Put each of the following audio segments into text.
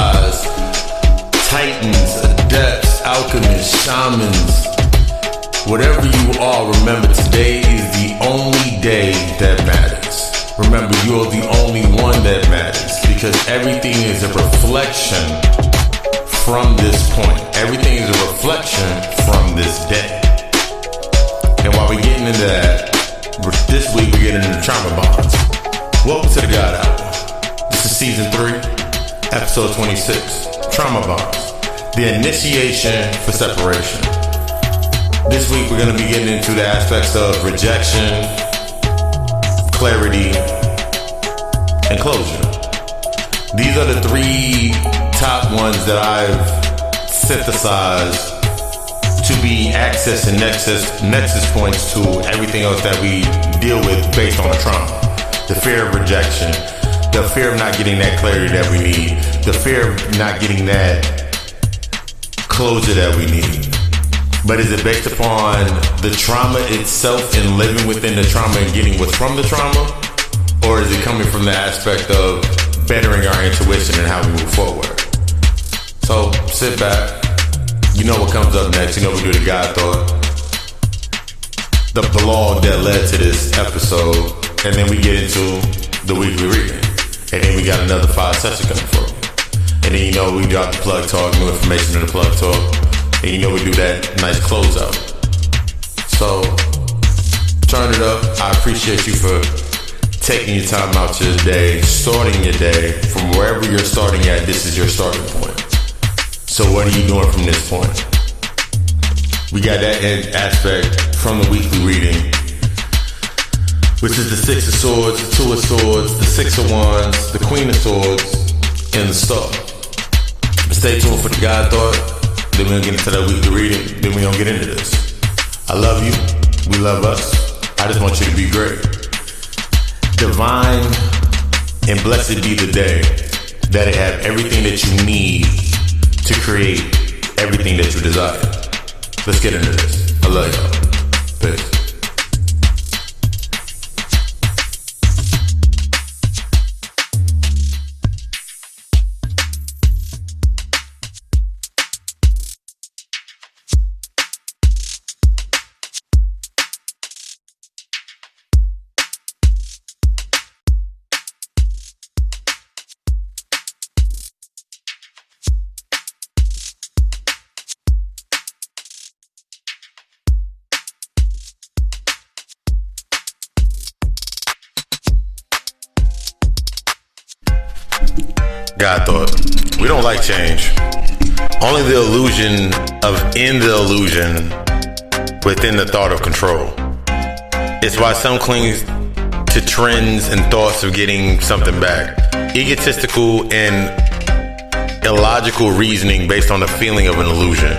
samurais, titans, adepts, alchemists, shamans, whatever you are, remember today is the only day that matters. Remember, you're the only one that matters, because everything is a reflection from this point. Everything is a reflection from this day. And while we're getting into that, this week we're getting into trauma bonds. Welcome to the God Hour. This is season 3, episode 26, trauma bonds. The initiation for separation. This week we're going to be getting into the aspects of rejection, clarity, and closure. These are the 3 top ones that I've synthesized to be access and nexus points to everything else that we deal with based on the trauma. The fear of rejection, the fear of not getting that clarity that we need, the fear of not getting that closure that we need. But is it based upon the trauma itself and living within the trauma and getting what's from the trauma? Or is it coming from the aspect of bettering our intuition and how we move forward? So sit back. You know what comes up next. You know we do the God Thought, the blog that led to this episode, and then we get into the weekly reading. And then we got another 5 sessions coming for you. And then you know we drop the plug talk, new information in the plug talk. And you know we do that nice closeout. So turn it up. I appreciate you for taking your time out to your day, starting your day from wherever you're starting at. This is your starting point. So what are you doing from this point? We got that aspect from the weekly reading, which is the 6 of Swords, the 2 of Swords, the 6 of Wands, the Queen of Swords, and the Star. Stay tuned for the God Thought. Then we're gonna get into that weekly reading. Then we're gonna get into this. I love you. We love us. I just want you to be great. Divine and blessed be the day that it have everything that you need to create everything that you desire. Let's get into this. I love y'all. Peace. God Thought. We don't like change. Only the illusion of in the illusion within the thought of control. It's why some cling to trends and thoughts of getting something back. Egotistical and illogical reasoning based on the feeling of an illusion.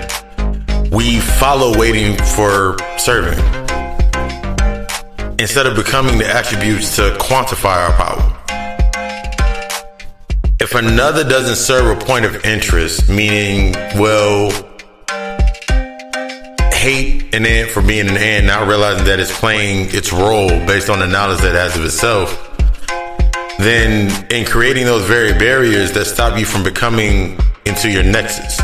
We follow waiting for serving, instead of becoming the attributes to quantify our power. If another doesn't serve a point of interest, meaning, well, hate an ant for being an ant, now realizing that it's playing its role based on the knowledge that it has of itself, then in creating those very barriers that stop you from becoming into your nexus,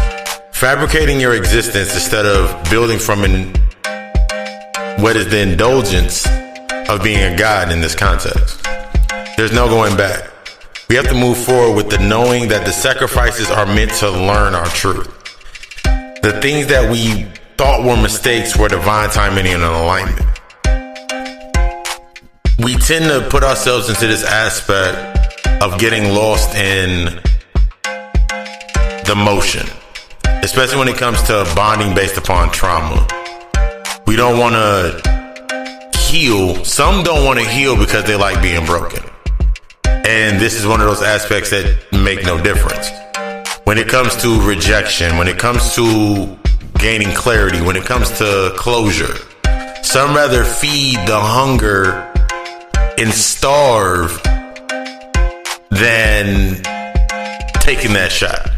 fabricating your existence instead of building from what is the indulgence of being a god in this context. There's no going back. We have to move forward with the knowing that the sacrifices are meant to learn our truth. The things that we thought were mistakes were divine timing and alignment. We tend to put ourselves into this aspect of getting lost in the motion, especially when it comes to bonding based upon trauma. We don't want to heal. Some don't want to heal because they like being broken. And this is one of those aspects that make no difference. When it comes to rejection, when it comes to gaining clarity, when it comes to closure, some rather feed the hunger and starve than taking that shot.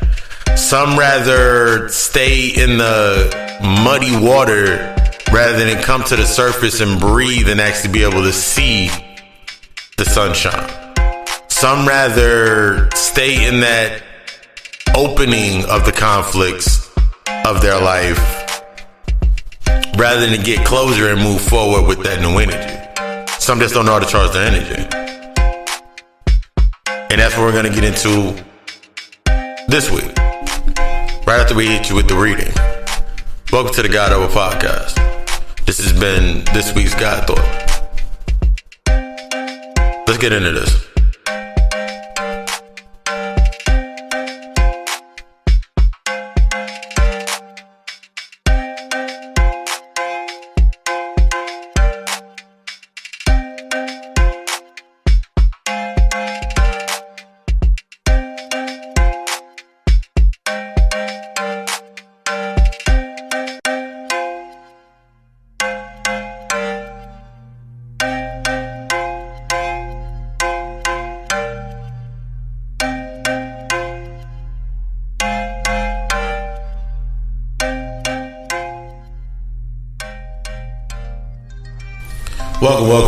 Some rather stay in the muddy water rather than come to the surface and breathe and actually be able to see the sunshine. Some rather stay in that opening of the conflicts of their life rather than get closure and move forward with that new energy. Some just don't know how to charge their energy. And that's what we're going to get into this week, right after we hit you with the reading. Welcome to the God Over Podcast. This has been this week's God Thought. Let's get into this.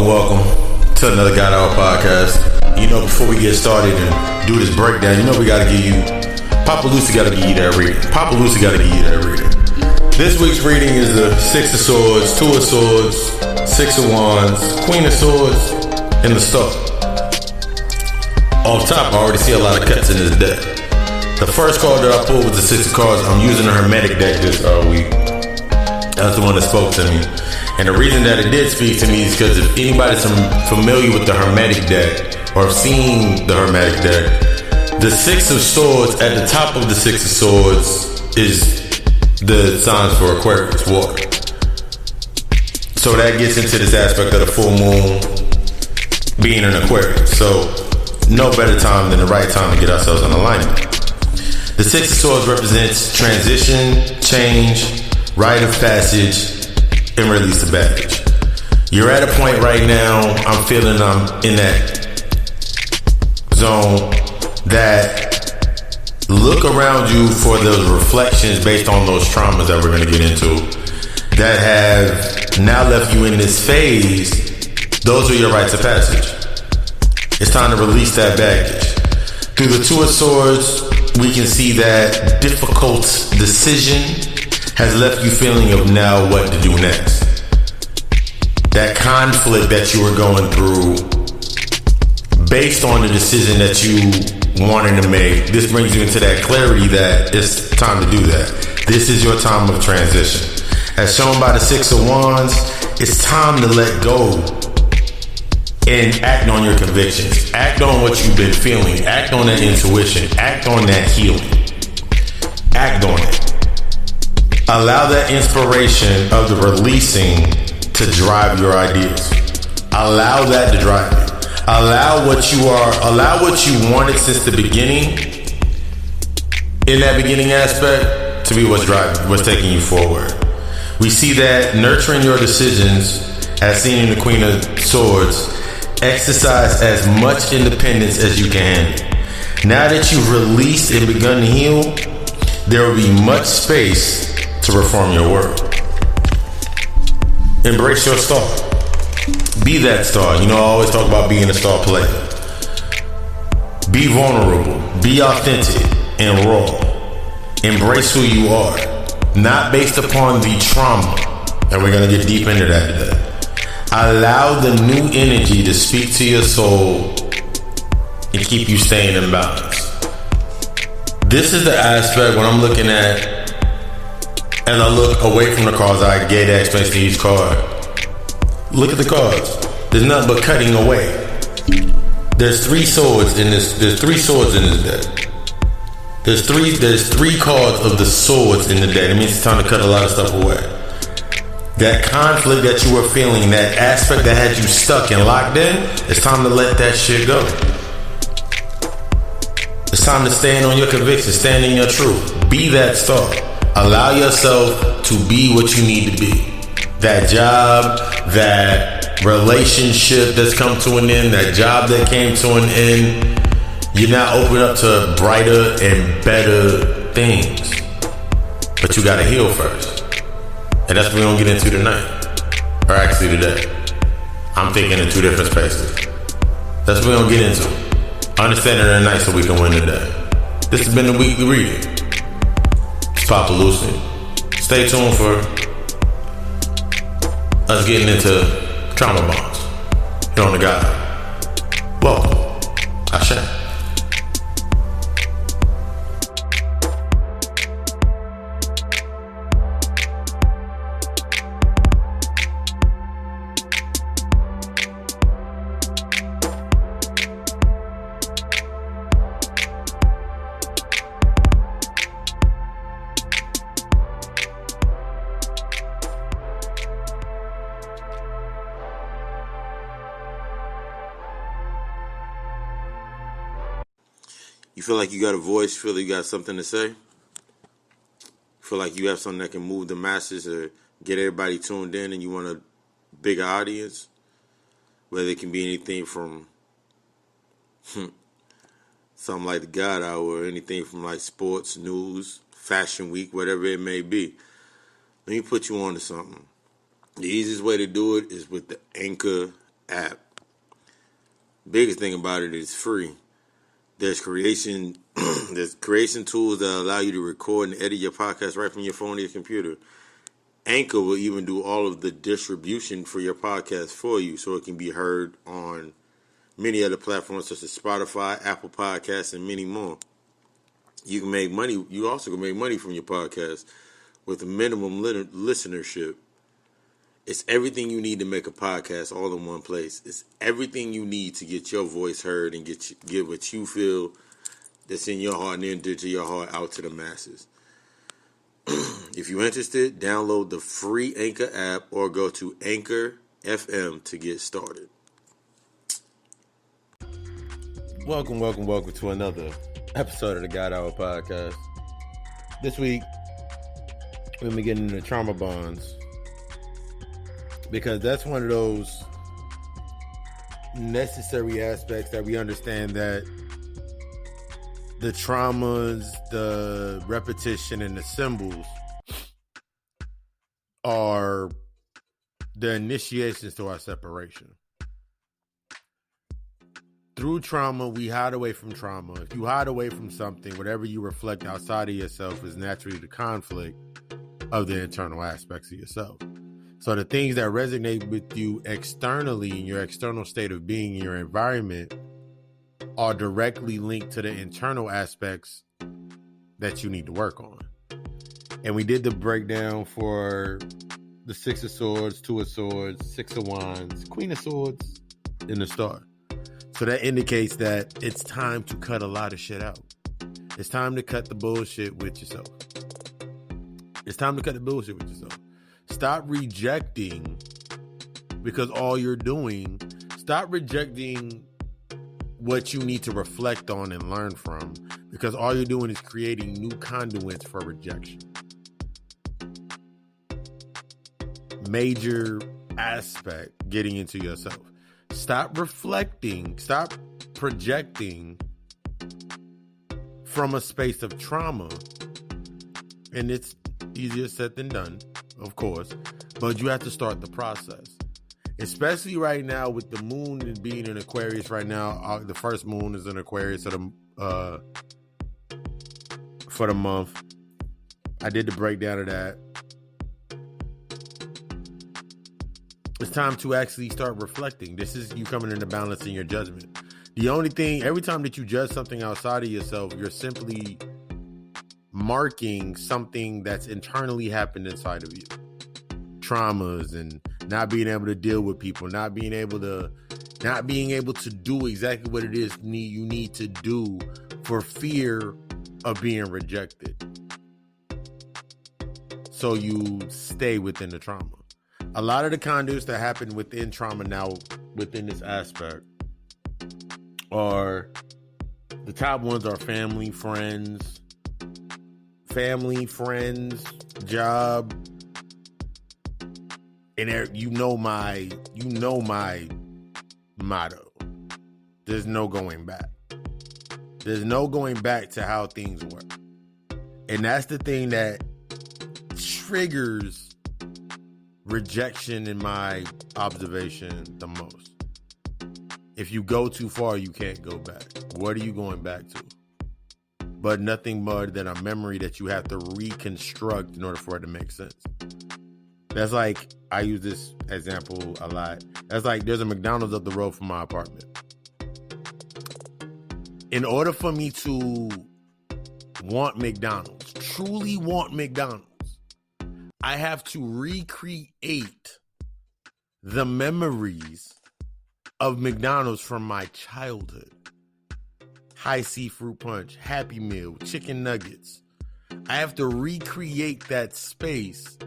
Welcome to another God Hour podcast. You know, before we get started and do this breakdown, you know we gotta give you, Papa Lucy gotta give you that reading. Papa Lucy gotta give you that reading. This week's reading is the Six of Swords, Two of Swords, Six of Wands, Queen of Swords, and the Star. Off top, I already see a lot of cuts in this deck. The first card that I pulled was the Six of Cards. I'm using a Hermetic deck this week. That's the one that spoke to me. And the reason that it did speak to me is because if anybody's familiar with the Hermetic deck or have seen the Hermetic deck, the Six of Swords, at the top of the Six of Swords is the signs for Aquarius, water. So that gets into this aspect of the full moon being an Aquarius. So no better time than the right time to get ourselves in alignment. The Six of Swords represents transition, change, rite of passage, and release the baggage. You're at a point right now, I'm feeling I'm in that zone that look around you for those reflections based on those traumas that we're going to get into that have now left you in this phase. Those are your rites of passage. It's time to release that baggage. Through the Two of Swords, we can see that difficult decision has left you feeling of now what to do next. That conflict that you were going through based on the decision that you wanted to make, this brings you into that clarity that it's time to do that. This is your time of transition. As shown by the Six of Wands, it's time to let go and act on your convictions. Act on what you've been feeling. Act on that intuition. Act on that healing. Act on it. Allow that inspiration of the releasing to drive your ideas. Allow that to drive you. Allow what you wanted since the beginning, in that beginning aspect, to be what's driving, what's taking you forward. We see that nurturing your decisions, as seen in the Queen of Swords, exercise as much independence as you can handle. Now that you've released and begun to heal, there will be much space to reform your world. Embrace your star. Be that star. You know, I always talk about being a star player. Be vulnerable. Be authentic and raw. Embrace who you are. Not based upon the trauma. And we're going to get deep into that today. Allow the new energy to speak to your soul and keep you staying in balance. This is the aspect when I'm looking at, as I look away from the cards, I gave that explanation to each card. Look at the cards. There's nothing but cutting away. There's three swords in this. There's three swords in this deck. There's three cards of the swords in the deck. It means it's time to cut a lot of stuff away. That conflict that you were feeling, that aspect that had you stuck and locked in, it's time to let that shit go. It's time to stand on your convictions, stand in your truth. Be that star. Allow yourself to be what you need to be. That job, that relationship that's come to an end, that job that came to an end, you're now open up to brighter and better things. But you gotta heal first. And that's what we're gonna get into tonight. Or actually today. I'm thinking in two different spaces. That's what we're gonna get into. Understanding the night so we can win today. This has been the Weekly Reading. It's Papa Lucy. Stay tuned for us getting into trauma bonds here on the guide. Welcome. Ashe. You feel like you got a voice, feel like you got something to say? Feel like you have something that can move the masses or get everybody tuned in and you want a bigger audience? Whether it can be anything from something like the God Hour or anything from like sports, news, fashion week, whatever it may be. Let me put you on to something. The easiest way to do it is with the Anchor app. Biggest thing about it is free. There's creation tools that allow you to record and edit your podcast right from your phone or your computer. Anchor will even do all of the distribution for your podcast for you so it can be heard on many other platforms such as Spotify, Apple Podcasts, and many more. You can make money. You also can make money from your podcast with a minimum listenership. It's everything you need to make a podcast all in one place. It's everything you need to get your voice heard and get what you feel that's in your heart and enter to your heart out to the masses. If you're interested, download the free Anchor app or go to Anchor FM to get started. Welcome to another episode of the God Hour Podcast. This week, we're going to be getting into trauma bonds. Because that's one of those necessary aspects that we understand that the traumas, the repetition, and the symbols are the initiations to our separation. Through trauma, we hide away from trauma. If you hide away from something, whatever you reflect outside of yourself is naturally the conflict of the internal aspects of yourself. So the things that resonate with you externally in your external state of being in your environment are directly linked to the internal aspects that you need to work on. And we did the breakdown for the Six of Swords, Two of Swords, Six of Wands, Queen of Swords, and the Star. So that indicates that it's time to cut a lot of shit out. It's time to cut the bullshit with yourself. Stop rejecting because all you're doing, stop rejecting what you need to reflect on and learn from because all you're doing is creating new conduits for rejection. Major aspect getting into yourself. Stop reflecting, stop projecting from a space of trauma. And it's easier said than done. Of course, but you have to start the process, especially right now with the moon being in Aquarius right now. The first moon is in Aquarius for the month. I did the breakdown of that. It's time to actually start reflecting. This is you coming into balance in your judgment. The only thing, every time that you judge something outside of yourself, you're simply marking something that's internally happened inside of you. Traumas and not being able to deal with people, not being able to do exactly what it is you need to do for fear of being rejected. So you stay within the trauma. A lot of the conduits that happen within trauma now, within this aspect, are the top ones are family, friends, job, and you know my motto. There's no going back. There's no going back to how things work. And that's the thing that triggers rejection in my observation the most. If you go too far, you can't go back. What are you going back to? but nothing more than a memory that you have to reconstruct in order for it to make sense. That's like, I use this example a lot. That's like, there's a McDonald's up the road from my apartment. In order for me to want McDonald's, truly want McDonald's, I have to recreate the memories of McDonald's from my childhood. High C fruit punch, Happy Meal, chicken nuggets. I have to recreate that space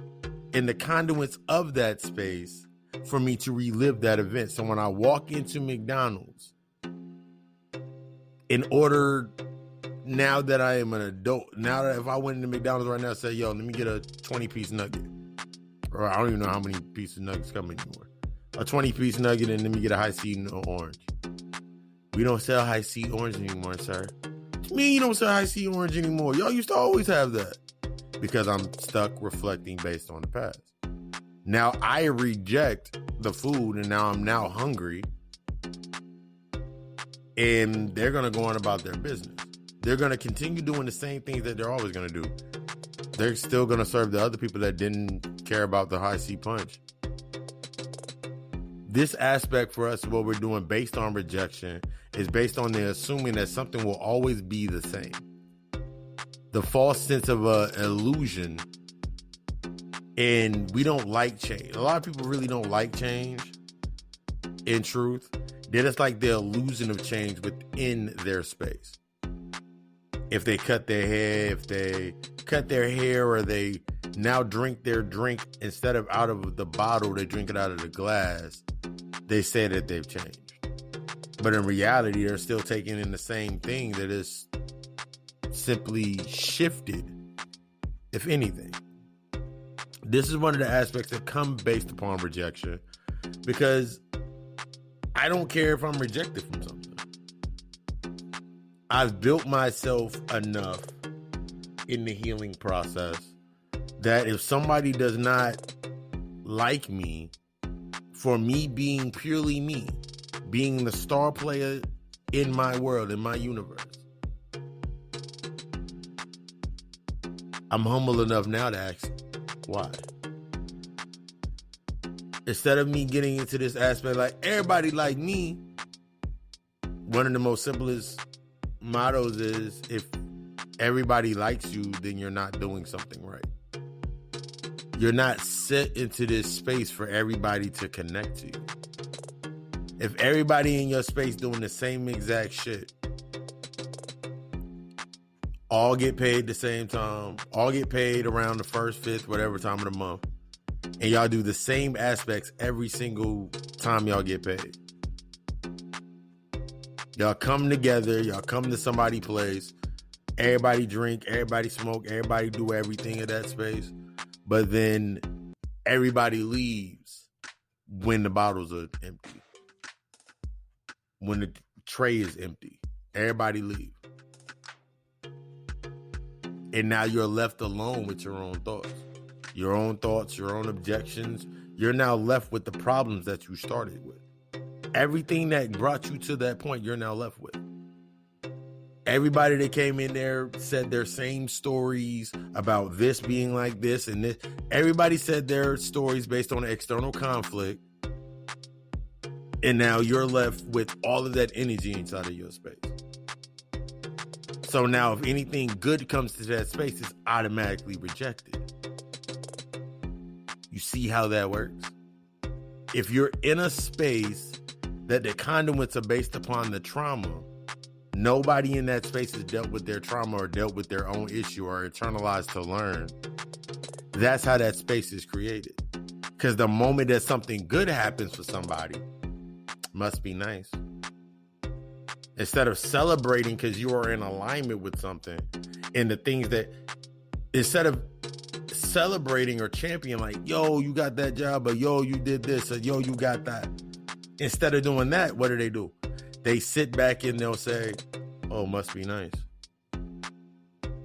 and the conduits of that space for me to relive that event. So when I walk into McDonald's, in order, now that I am an adult, now that if I went into McDonald's right now and said, yo, let me get a 20-piece nugget, or I don't even know how many pieces of nuggets come anymore, a 20-piece nugget, and let me get a high C orange. We don't sell high C orange anymore, sir. What you mean you don't sell high C orange anymore? Y'all used to always have that. Because I'm stuck reflecting based on the past. Now I reject the food, and now I'm now hungry, and they're going to go on about their business. They're going to continue doing the same things that they're always going to do. They're still going to serve the other people that didn't care about the high C punch. This aspect for us, what we're doing based on rejection, is based on the assuming that something will always be the same. The false sense of illusion, and we don't like change. A lot of people really don't like change. In truth, they're just like the illusion of change within their space. If they cut their hair, or they now drink their drink instead of out of the bottle, they drink it out of the glass, they say that they've changed. But in reality, they're still taking in the same thing that is simply shifted, if anything. This is one of the aspects that come based upon rejection, because I don't care if I'm rejected from something. I've built myself enough in the healing process that if somebody does not like me for me being purely me, being the star player in my world, in my universe, I'm humble enough now to ask why. Instead of me getting into this aspect like everybody like me, one of the most simplest mottos is, if everybody likes you, then you're not doing something right. You're not set into this space for everybody to connect to you. If everybody in your space doing the same exact shit, all get paid the same time, all get paid around the 1st, 5th, whatever time of the month, and y'all do the same aspects every single time y'all get paid. Y'all come together, y'all come to somebody's place, everybody drink, everybody smoke, everybody do everything in that space, but then everybody leaves when the bottles are empty. When the tray is empty, everybody leaves. And now you're left alone with your own thoughts, your own objections. You're now left with the problems that you started with. Everything that brought you to that point, you're now left with. Everybody that came in there said their same stories about this being like this and this. Everybody said their stories based on external conflict. And now you're left with all of that energy inside of your space. So now if anything good comes to that space, it's automatically rejected. You see how that works? If you're in a space that the conduits are based upon the trauma, nobody in that space has dealt with their trauma or dealt with their own issue or internalized to learn. That's how that space is created. Because the moment that something good happens for somebody, must be nice. Instead of celebrating because you are in alignment with something, and the things that, instead of celebrating or championing like, yo, you got that job, or yo, you did this, or yo, you got that. Instead of doing that, what do? They sit back and they'll say, oh, must be nice.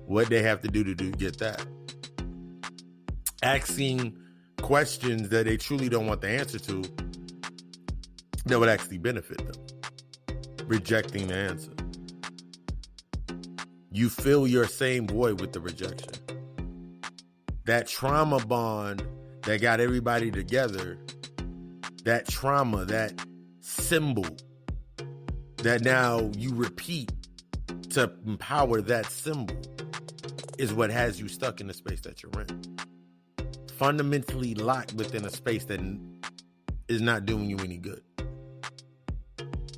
What they have to do to get that. Asking questions that they truly don't want the answer to, that would actually benefit them. Rejecting the answer. you fill your same void with the rejection. That trauma bond that got everybody together, that trauma, that symbol that now you repeat to empower that symbol is what has you stuck in the space that you're in. Fundamentally locked within a space that is not doing you any good.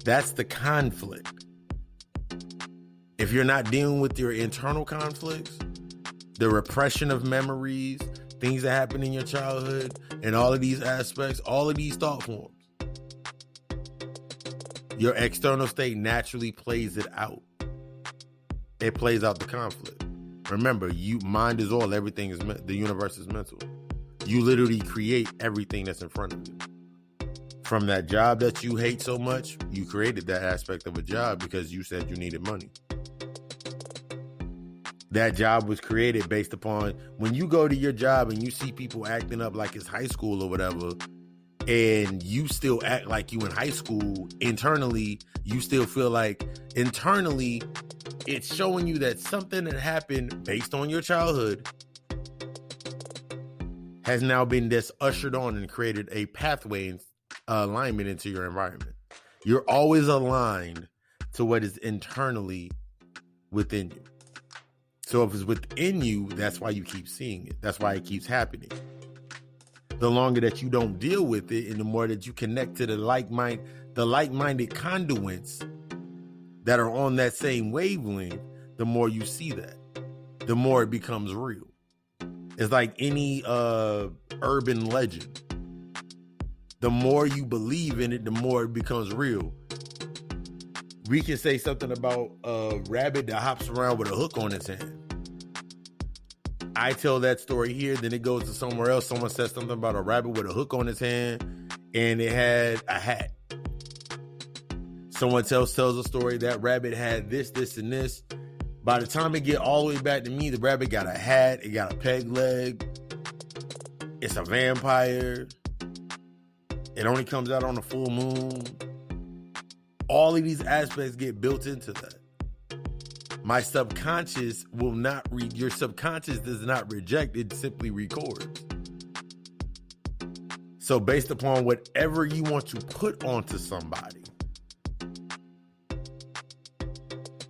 That's the conflict. If you're not dealing with your internal conflicts, the repression of memories, things that happen in your childhood, and all of these aspects, all of these thought forms, your external state naturally plays it out. It plays out the conflict. Remember, mind is all, everything is, the universe is mental. You literally create everything that's in front of you. From that job that you hate so much, you created that aspect of a job because you said you needed money. That job was created based upon when you go to your job and you see people acting up like it's high school or whatever, and you still act like you in high school, internally, you still feel like internally it's showing you that something that happened based on your childhood has now been just ushered on and created a pathway and alignment into your environment. You're always aligned to what is internally within you. So if it's within you, that's why you keep seeing it. That's why it keeps happening. The longer that you don't deal with it and the more that you connect to the like-minded conduits that are on that same wavelength, the more you see that, the more it becomes real. It's like any urban legend. The more you believe in it, the more it becomes real. We can say something about a rabbit that hops around with a hook on its hand. I tell that story here, then it goes to somewhere else. Someone says something about a rabbit with a hook on its hand, and it had a hat. Someone tells a story that rabbit had this, and this. By the time it get all the way back to me, the rabbit got a hat, it got a peg leg, it's a vampire, it only comes out on a full moon. All of these aspects get built into that. My subconscious will not read. Your subconscious does not reject, it simply records. So based upon whatever you want to put onto somebody,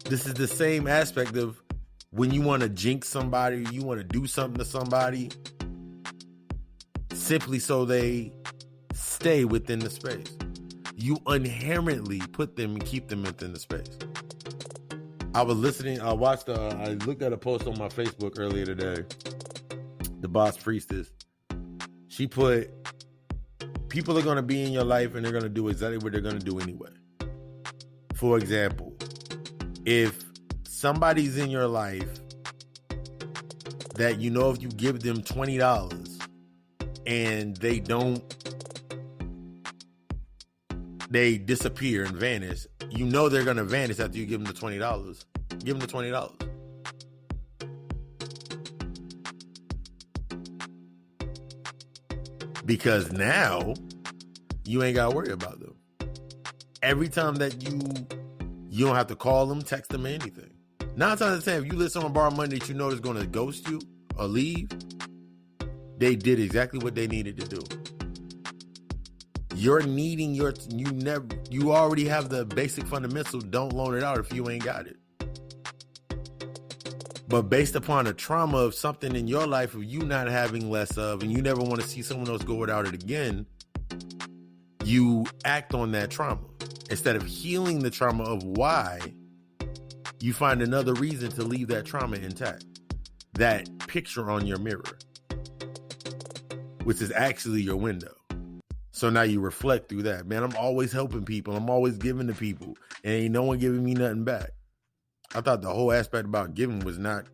this is the same aspect of when you want to jinx somebody, you want to do something to somebody, simply so they stay within the space. You inherently put them and keep them within the space. I looked at a post on my Facebook earlier today. The boss priestess, she put, people are going to be in your life and they're going to do exactly what they're going to do anyway. For example, if somebody's in your life that you know if you give them $20 and they disappear and vanish, you know they're going to vanish after you give them the $20. Give them the $20. Because now you ain't got to worry about them. Every time that you don't have to call them, text them, or anything. 9 times out of 10, if you let someone borrow money that you know is going to ghost you or leave, they did exactly what they needed to do. You already have the basic fundamentals. Don't loan it out if you ain't got it. But based upon a trauma of something in your life of you not having less of, and you never want to see someone else go without it again, you act on that trauma. Instead of healing the trauma of why, you find another reason to leave that trauma intact. That picture on your mirror, which is actually your window. So now you reflect through that. Man, I'm always helping people. I'm always giving to people. And ain't no one giving me nothing back. I thought the whole aspect about giving was not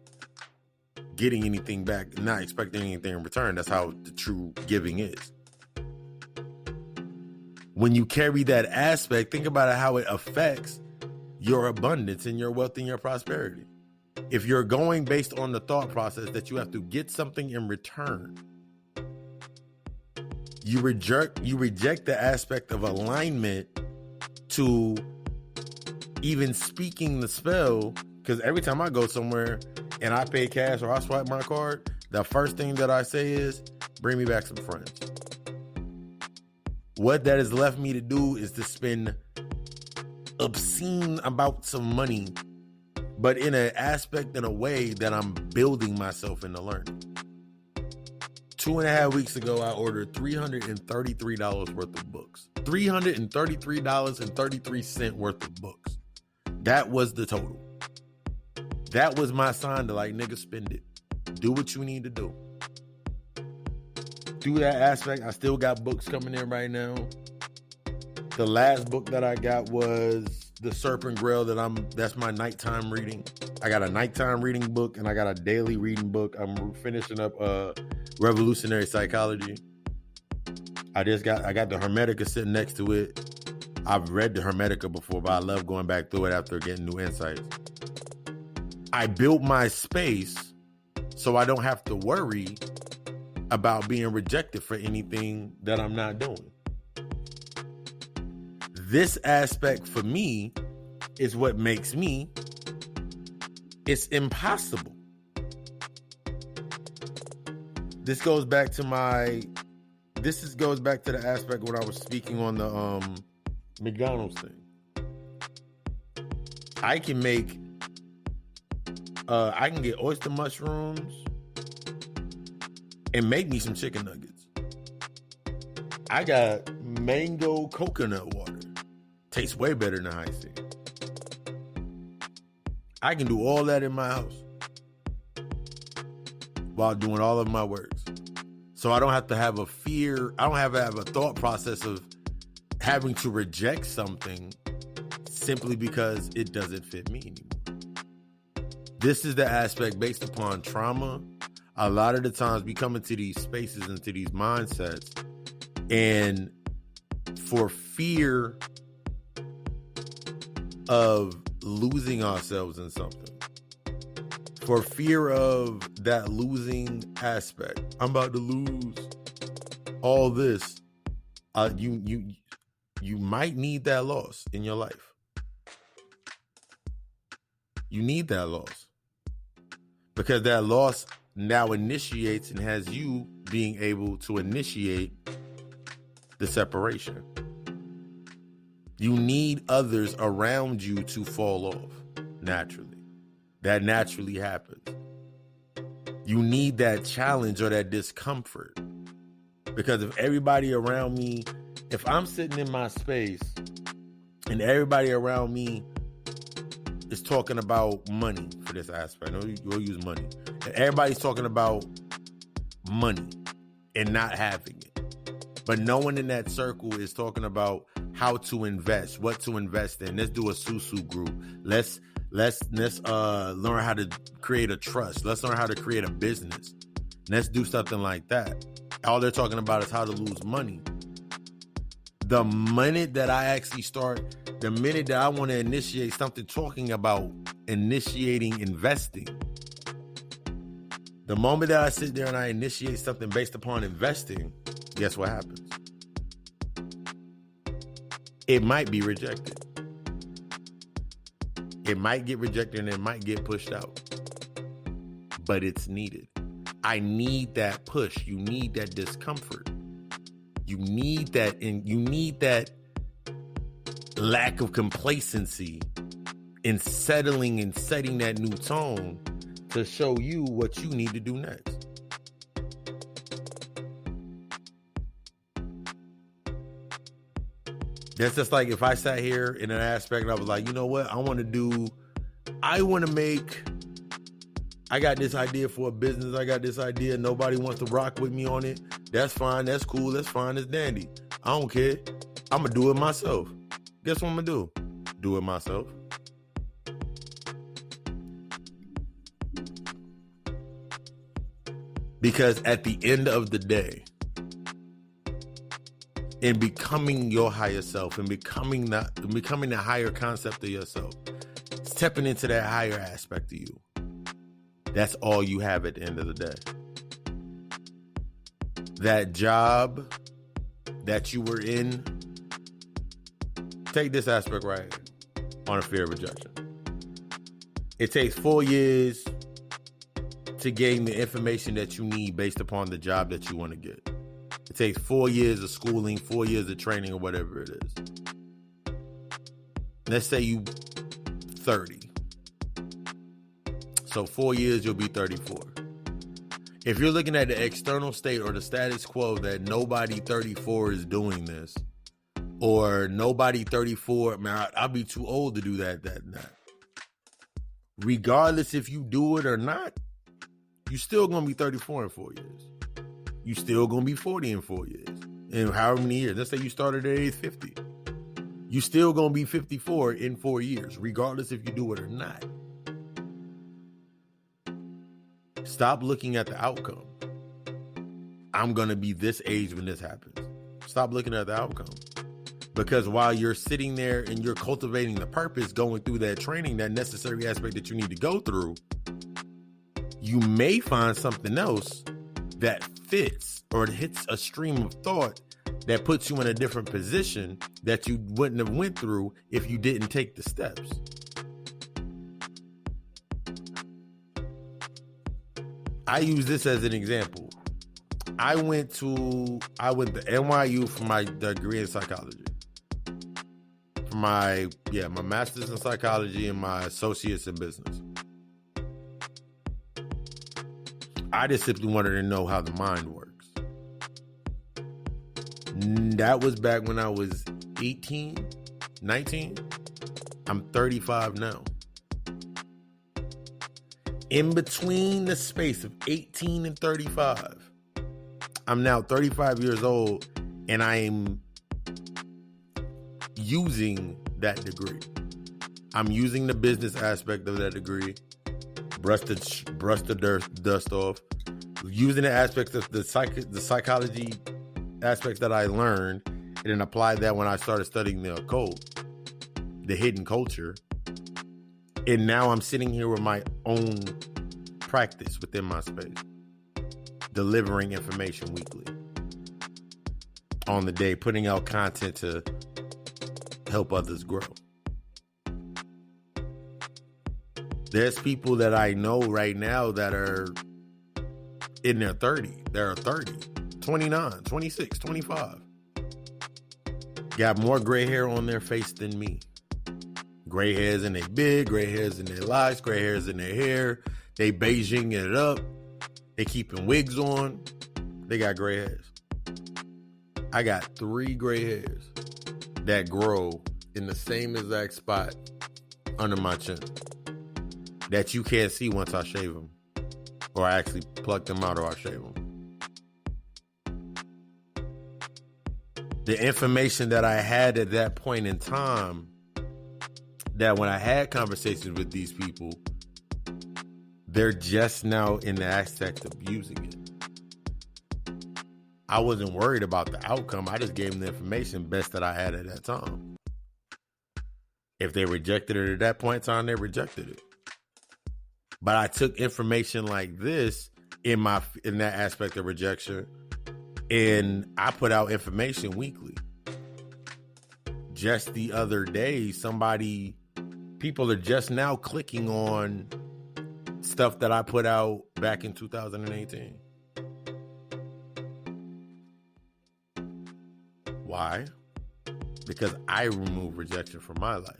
getting anything back, not expecting anything in return. That's how the true giving is. When you carry that aspect, think about how it affects your abundance and your wealth and your prosperity. If you're going based on the thought process that you have to get something in return, you reject the aspect of alignment to even speaking the spell Because every time I go somewhere and I pay cash or I swipe my card, the first thing that I say is, bring me back some friends. What that has left me to do is to spend obscene amounts of money, but in an aspect, in a way that I'm building myself into learning. 2.5 weeks ago, I ordered $333 worth of books. $333.33 worth of books. That was the total. That was my sign to like, nigga, spend it. Do what you need to do. Through that aspect, I still got books coming in right now. The last book that I got was The Serpent Grail. That's my nighttime reading. I got a nighttime reading book and I got a daily reading book. I'm finishing up Revolutionary Psychology. I got the Hermetica sitting next to it. I've read the Hermetica before, but I love going back through it after getting new insights. I built my space so I don't have to worry about being rejected for anything that I'm not doing. This aspect for me is what makes me, it's impossible. This goes back to the aspect when I was speaking on the McDonald's thing. I can get oyster mushrooms and make me some chicken nuggets. I got mango coconut water. Tastes way better than high C. I can do all that in my house while doing all of my works. So I don't have to have a fear. I don't have to have a thought process of having to reject something simply because it doesn't fit me anymore. This is the aspect based upon trauma. A lot of the times we come into these spaces, into these mindsets, and for fear of losing ourselves in something, for fear of that losing aspect, I'm about to lose all this. You might need that loss in your life. You need that loss because that loss now initiates and has you being able to initiate the separation. You need others around you to fall off naturally. That naturally happens. You need that challenge or that discomfort. Because if everybody around me, if I'm sitting in my space and everybody around me is talking about money for this aspect, we'll use money. And everybody's talking about money and not having it. But no one in that circle is talking about how to invest, what to invest in. Let's do a susu group. Let's learn how to create a trust. Let's learn how to create a business. Let's do something like that. All they're talking about is how to lose money. The minute that I want to initiate something talking about initiating investing, the moment that I sit there and I initiate something based upon investing, guess what happens? It might be rejected. It might get rejected and it might get pushed out. But it's needed. I need that push. You need that discomfort. You need that, and you need that lack of complacency in settling and setting that new tone to show you what you need to do next. That's just like if I sat here in an aspect and I was like, you know what? I got this idea for a business. I got this idea. Nobody wants to rock with me on it. That's fine. That's cool. That's fine. That's dandy. I don't care. I'm going to do it myself. Guess what I'm going to do? Do it myself. Because at the end of the day, in becoming your higher self and becoming the higher concept of yourself, stepping into that higher aspect of you, that's all you have at the end of the day. That job that you were in, take this aspect right here, on a fear of rejection. It takes 4 years to gain the information that you need based upon the job that you want to get. It takes 4 years of schooling, 4 years of training, or whatever it is. Let's say you 30. So 4 years, you'll be 34. If you're looking at the external state or the status quo that nobody 34 is doing this, or nobody 34, man, I'll be too old to do that. Regardless if you do it or not, you're still going to be 34 in 4 years. You're still going to be 40 in 4 years. And however many years, let's say you started at age 50. You're still going to be 54 in 4 years, regardless if you do it or not. Stop looking at the outcome. I'm going to be this age when this happens. Stop looking at the outcome. Because while you're sitting there and you're cultivating the purpose, going through that training, that necessary aspect that you need to go through, you may find something else that fits or hits a stream of thought that puts you in a different position that you wouldn't have went through if you didn't take the steps. I use this as an example. I went to NYU for my degree in psychology. For my master's in psychology and my associates in business. I just simply wanted to know how the mind works. That was back when I was 18, 19. I'm 35 now. In between the space of 18 and 35, I'm now 35 years old and I am using that degree. I'm using the business aspect of that degree. Brush the dust off. Using the aspects of the psychology aspects that I learned and then applied that when I started studying the occult, the hidden culture. And now I'm sitting here with my own practice within my space, delivering information weekly on the day, putting out content to help others grow. There's people that I know right now that are in their 30s. They're 30, 29, 26, 25. Got more gray hair on their face than me. Gray hairs in their beard, gray hairs in their lives, gray hairs in their hair. They Beijing it up. They keeping wigs on. They got gray hairs. I got 3 gray hairs that grow in the same exact spot under my chin that you can't see once I shave them, or I actually pluck them out, or I shave them. The information that I had at that point in time, that when I had conversations with these people, they're just now in the aspect of using it. I wasn't worried about the outcome. I just gave them the information best that I had at that time. If they rejected it at that point in time, they rejected it. But I took information like this in that aspect of rejection, and I put out information weekly. Just the other day, people are just now clicking on stuff that I put out back in 2018. Why? Because I removed rejection from my life.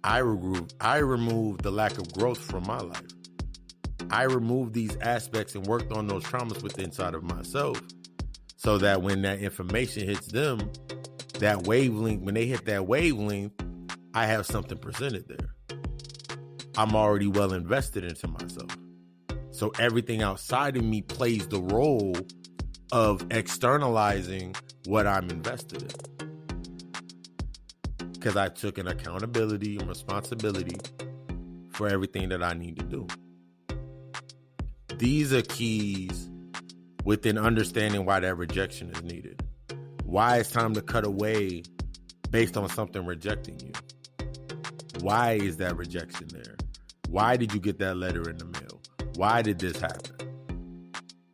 I removed the lack of growth from my life. I removed these aspects and worked on those traumas within inside of myself, so that when that information hits them, that wavelength, when they hit that wavelength, I have something presented there. I'm already well invested into myself. So everything outside of me plays the role of externalizing what I'm invested in. Because I took an accountability and responsibility for everything that I need to do. These are keys within understanding why that rejection is needed. Why it's time to cut away based on something rejecting you. Why is that rejection there? Why did you get that letter in the mail? Why did this happen?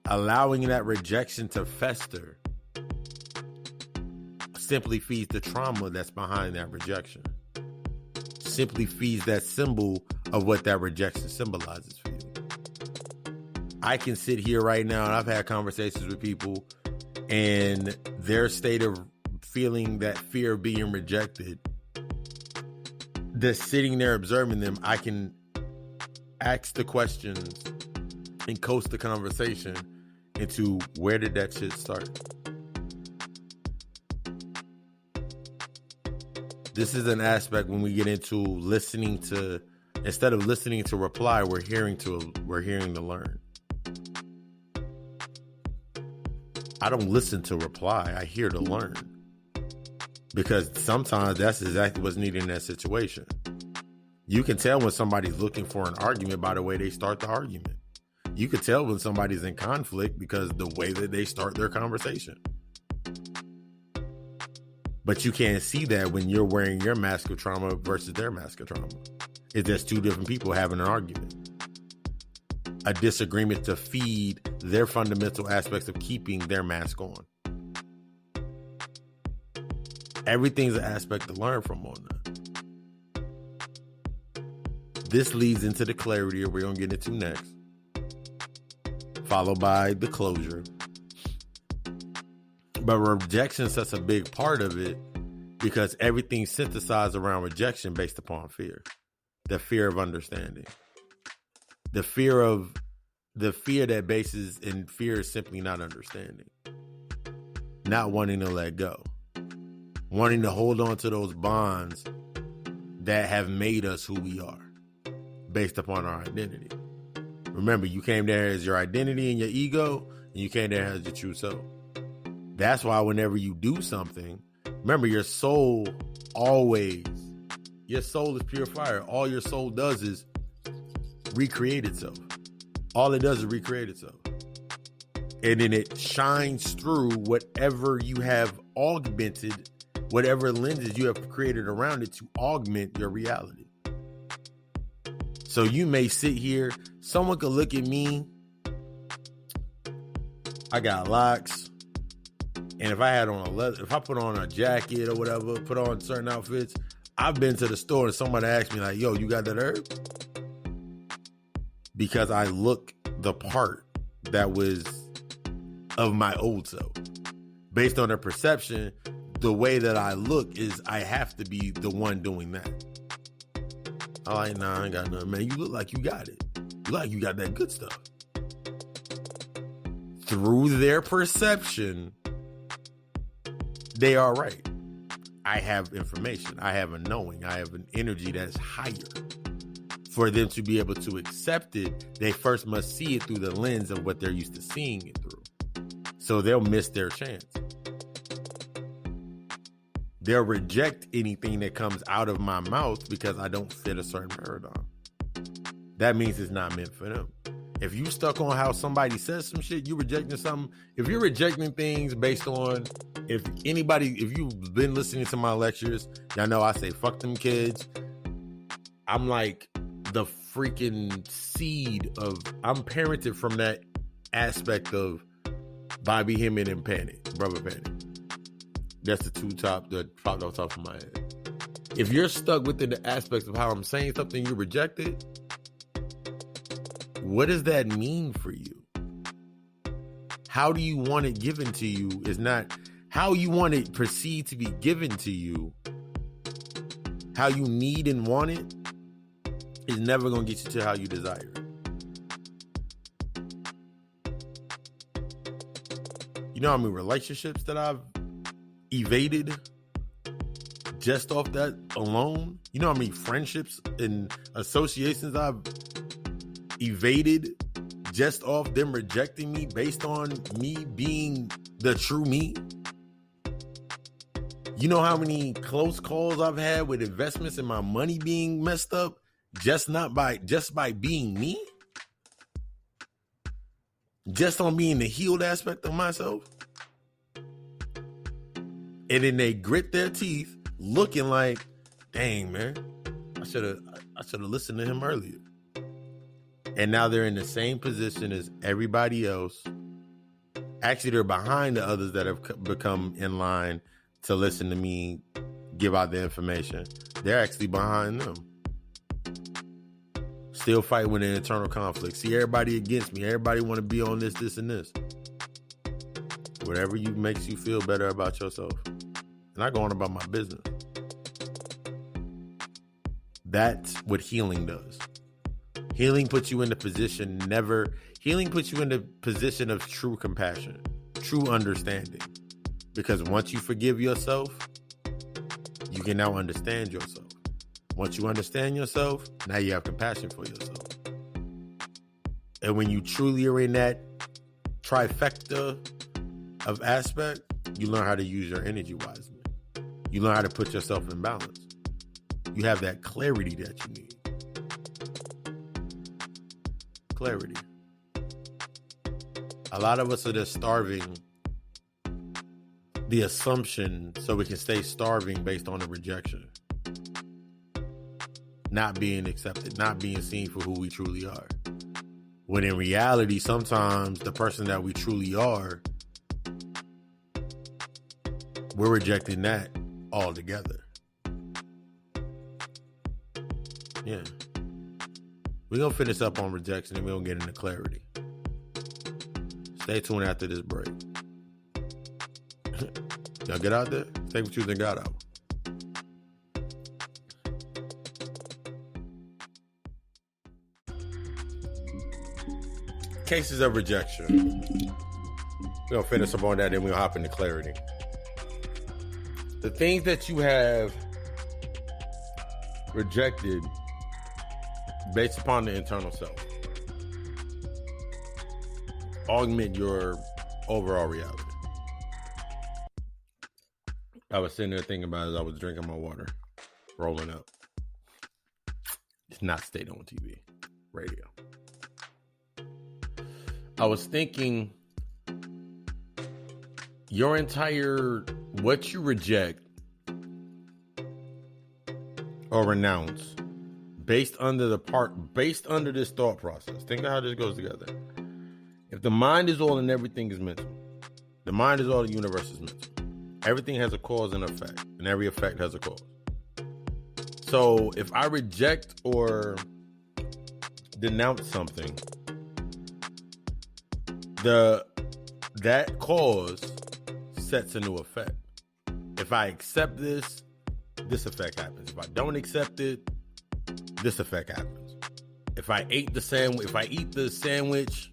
Allowing that rejection to fester simply feeds the trauma that's behind that rejection. Simply feeds that symbol of what that rejection symbolizes for you. I can sit here right now, and I've had conversations with people, and their state of feeling that fear of being rejected, just sitting there observing them, I can ask the questions and coast the conversation into where did that shit start? This is an aspect when we get into listening to, instead of listening to reply, we're hearing to learn. I don't listen to reply. I hear to learn. Because sometimes that's exactly what's needed in that situation. You can tell when somebody's looking for an argument by the way they start the argument. You can tell when somebody's in conflict because the way that they start their conversation. But you can't see that when you're wearing your mask of trauma versus their mask of trauma. It's just two different people having an argument. A disagreement to feed their fundamental aspects of keeping their mask on. Everything's an aspect to learn from on that. This leads into the clarity that we're going to get into next, followed by the closure. But rejection is such a big part of it because everything's synthesized around rejection based upon fear. The fear of understanding. The fear that bases in fear is simply not understanding. Not wanting to let go. Wanting to hold on to those bonds that have made us who we are based upon our identity. Remember, you came there as your identity and your ego, and you came there as your true self. That's why whenever you do something, remember your soul is pure fire. All your soul does is recreate itself. All it does is recreate itself. And then it shines through whatever you have augmented, whatever lenses you have created around it to augment your reality. So you may sit here, someone could look at me, I got locks, and if I put on a jacket or whatever, put on certain outfits, I've been to the store and somebody asked me like, yo, you got that herb? Because I look the part that was of my old self. Based on their perception, the way that I look is I have to be the one doing that. I'm like, nah, I ain't got nothing, man. You look like you got it. You look like you got that good stuff. Through their perception, they are right. I have information. I have a knowing. I have an energy that's higher. For them to be able to accept it, they first must see it through the lens of what they're used to seeing it through. So they'll miss their chance. They'll reject anything that comes out of my mouth because I don't fit a certain paradigm. That means it's not meant for them. If you stuck on how somebody says some shit, you rejecting something. If you're rejecting things based on, if you've been listening to my lectures, y'all know I say, fuck them kids. I'm like the freaking seed of, I'm parented from that aspect of Bobby Hemming and Panic, Brother Panic. That's the two top that popped off the top of my head. If you're stuck within the aspects of how I'm saying something, you reject it. What does that mean for you? How do you want it given to you is not how you want it perceived to be given to you. How you need and want it is never going to get you to how you desire it. You know how many relationships that I've evaded just off that alone? You know how many friendships and associations I've evaded just off them rejecting me based on me being the true me? You know how many close calls I've had with investments and my money being messed up just by being me? Just on being the healed aspect of myself? And then they grit their teeth looking like, dang, man, I should have listened to him earlier. And now they're in the same position as everybody else. Actually, they're behind the others that have become in line to listen to me give out the information. They're actually behind them. Still fight with an internal conflict. See everybody against me. Everybody want to be on this, this, and this. Whatever makes you feel better about yourself. And I go on about my business. That's what healing does. Healing puts you in the position of true compassion, true understanding. Because once you forgive yourself, you can now understand yourself. Once you understand yourself, now you have compassion for yourself. And when you truly are in that trifecta of aspect, you learn how to use your energy wisely. You learn how to put yourself in balance. You have that clarity that you need. Clarity. A lot of us are just starving the assumption so we can stay starving based on the rejection. Not being accepted, not being seen for who we truly are. When in reality, sometimes the person that we truly are, we're rejecting that altogether. Yeah. We're going to finish up on rejection and we're going to get into clarity. Stay tuned after this break. Y'all get out there. Take what you think got out. Cases of rejection. We're going to finish up on that, then we'll hop into clarity. The things that you have rejected based upon the internal self augment your overall reality. I was sitting there thinking about it as I was drinking my water, rolling up. It's not state on TV, radio. I was thinking what you reject or renounce based under this thought process. Think of how this goes together. If the mind is all and everything is mental, the mind is all, the universe is mental. Everything has a cause and effect, and every effect has a cause. So if I reject or denounce something, that cause sets a new effect. If I accept this effect happens. If I don't accept it, this effect happens. If I eat the sandwich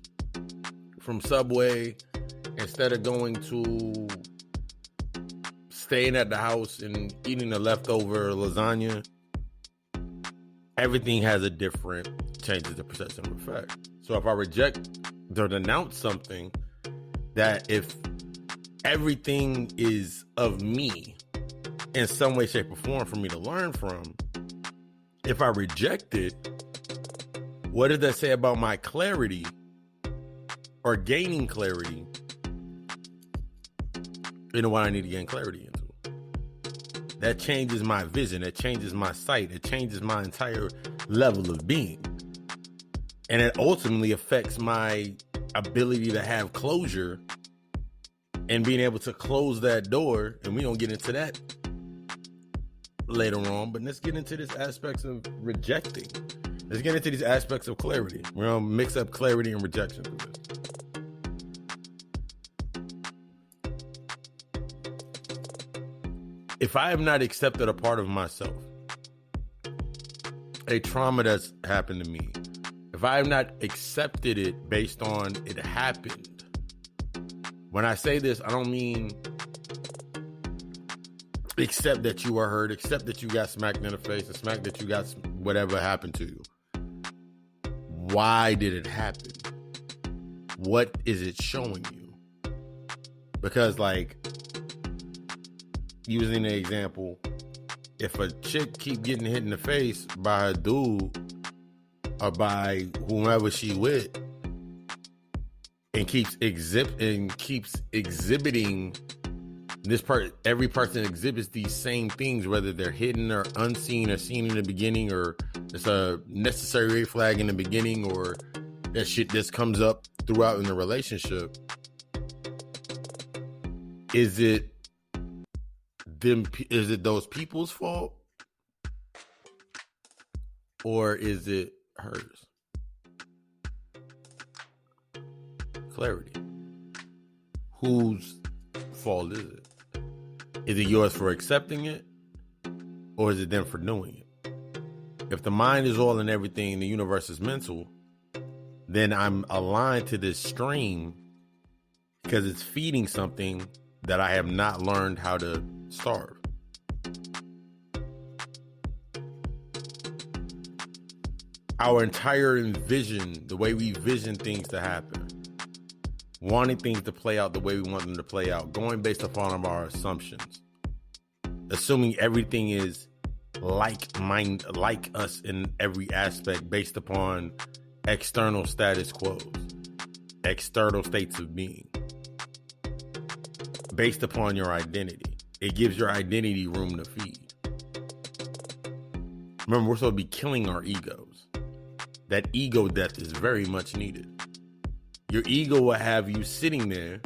from Subway instead of going to staying at the house and eating the leftover lasagna, everything has a different changes the perception of effect. So if I reject or denounce something, that if everything is of me in some way, shape, or form for me to learn from, if I reject it, what does that say about my clarity or gaining clarity into what I need to gain clarity into? That changes my vision. It changes my sight. It changes my entire level of being. And it ultimately affects my ability to have closure and being able to close that door. And we don't get into that later on, but let's get into these aspects of rejecting. Let's get into these aspects of clarity. We're going to mix up clarity and rejection through this. If I have not accepted a part of myself, a trauma that's happened to me, if I have not accepted it based on it happened, when I say this, I don't mean accept that you were hurt, accept that you got smacked in the face, and smacked that you got whatever happened to you. Why did it happen? What is it showing you? Because, like, using the example, if a chick keep getting hit in the face by a dude or by whomever she with, and keeps exhibiting this part, every person exhibits these same things, whether they're hidden or unseen or seen in the beginning, or it's a necessary red flag in the beginning, or that shit just comes up throughout in the relationship. Is it those people's fault? Or is it hers? Clarity. Whose fault is it? Is it yours for accepting it? Or is it them for doing it? If the mind is all and everything, the universe is mental, then I'm aligned to this stream because it's feeding something that I have not learned how to starve. Our entire vision, the way we vision things to happen, wanting things to play out the way we want them to play out, going based upon our assumptions, assuming everything is like us in every aspect based upon external status quos, external states of being, based upon your identity. It gives your identity room to feed. Remember, we're supposed to be killing our egos. That ego death is very much needed. Your ego will have you sitting there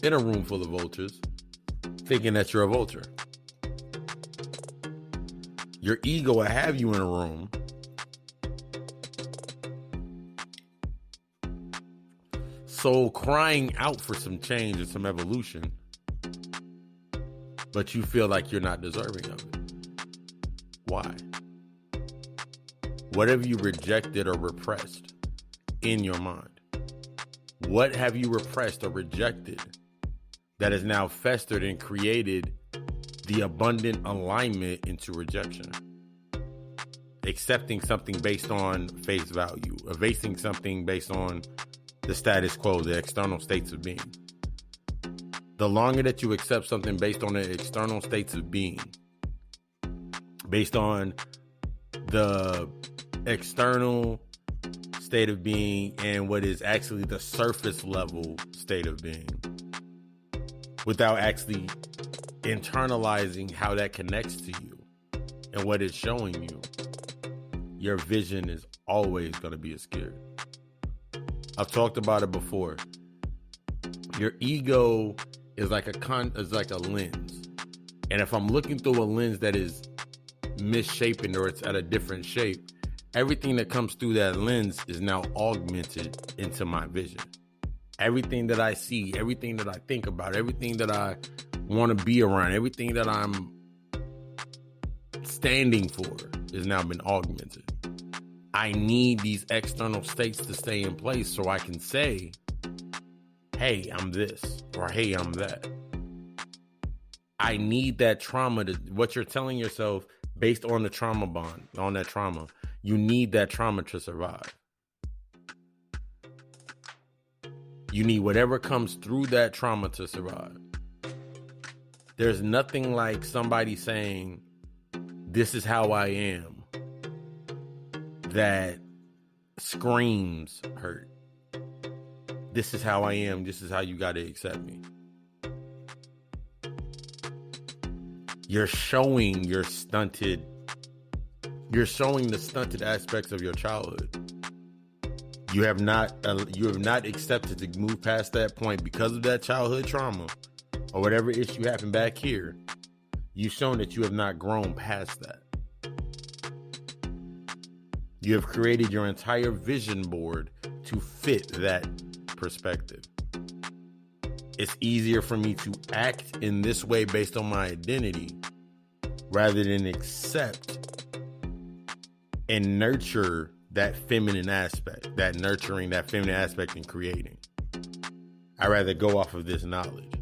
in a room full of vultures thinking that you're a vulture. Your ego will have you in a room so crying out for some change and some evolution, but you feel like you're not deserving of it. Why? What have you rejected or repressed in your mind? What have you repressed or rejected that has now festered and created the abundant alignment into rejection? Accepting something based on face value, evading something based on the status quo, the external states of being. The longer that you accept something based on the external states of being, based on the external state of being and what is actually the surface level state of being, without actually internalizing how that connects to you and what it's showing you, your vision is always going to be obscured. I've talked about it before. Your ego is like a lens. And if I'm looking through a lens that is misshapen or it's at a different shape, everything that comes through that lens is now augmented into my vision. Everything that I see, everything that I think about, everything that I want to be around, everything that I'm standing for has now been augmented. I need these external states to stay in place so I can say, hey, I'm this, or hey, I'm that. I need that trauma to, what you're telling yourself based on the trauma bond, on that trauma, you need that trauma to survive. You need whatever comes through that trauma to survive. There's nothing like somebody saying, this is how I am, that screams hurt. This is how I am. This is how you got to accept me. You're showing the stunted aspects of your childhood. You have not accepted to move past that point because of that childhood trauma or whatever issue happened back here. You've shown that you have not grown past that. You have created your entire vision board to fit that perspective. It's easier for me to act in this way based on my identity rather than accept and nurture that feminine aspect, that nurturing, that feminine aspect in creating. I'd rather go off of this knowledge.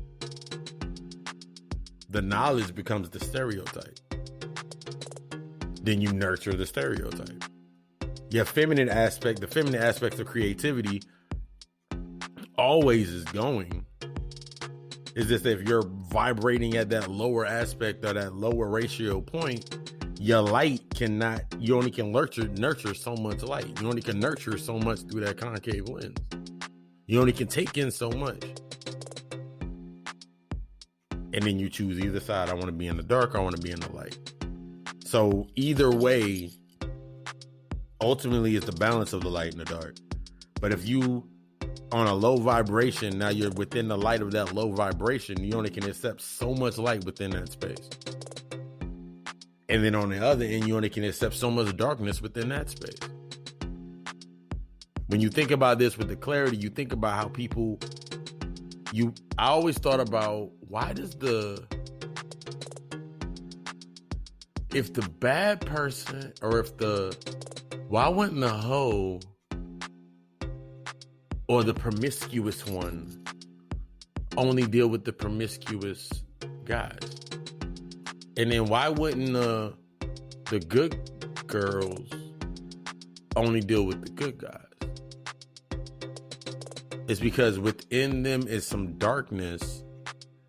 The knowledge becomes the stereotype. Then you nurture the stereotype. Your feminine aspect, the feminine aspect of creativity always is going. It's just if you're vibrating at that lower aspect or that lower ratio point, your light cannot, you only can nurture so much light. You only can nurture so much through that concave lens. You only can take in so much. And then you choose either side. I want to be in the dark, or I want to be in the light. So either way, ultimately it's the balance of the light and the dark. But if you on a low vibration, now you're within the light of that low vibration, you only can accept so much light within that space. And then on the other end, you only can accept so much darkness within that space. when you think about this with the clarity, you think about how people, I always thought about if the bad person, or why wouldn't the hoe or the promiscuous one only deal with the promiscuous guys? And then why wouldn't the good girls only deal with the good guys? It's because within them is some darkness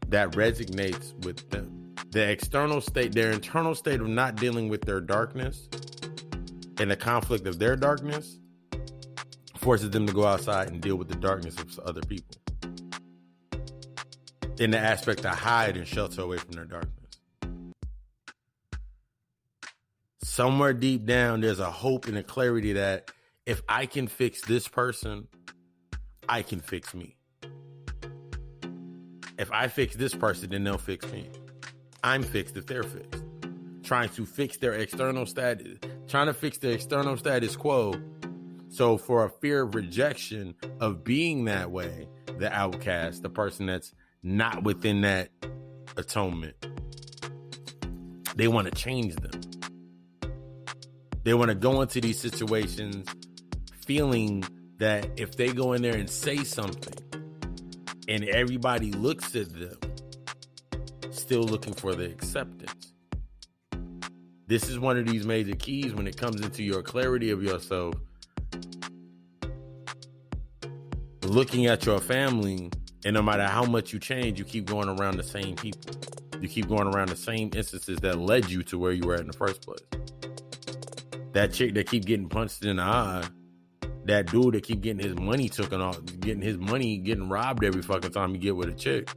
that resonates with them. The external state, their internal state of not dealing with their darkness and the conflict of their darkness forces them to go outside and deal with the darkness of other people, in the aspect to hide and shelter away from their darkness. Somewhere deep down, there's a hope and a clarity that if I can fix this person, I can fix me. If I fix this person, then they'll fix me. I'm fixed if they're fixed. Trying to fix their external status, trying to fix the external status quo. So for a fear of rejection of being that way, the outcast, the person that's not within that atonement, they want to change them. They want to go into these situations feeling that if they go in there and say something and everybody looks at them, still looking for the acceptance. This is one of these major keys when it comes into your clarity of yourself. Looking at your family, and no matter how much you change, you keep going around the same people. You keep going around the same instances that led you to where you were at in the first place. That chick that keep getting punched in the eye, that dude that keep getting his money taken off, getting robbed every fucking time you get with a chick,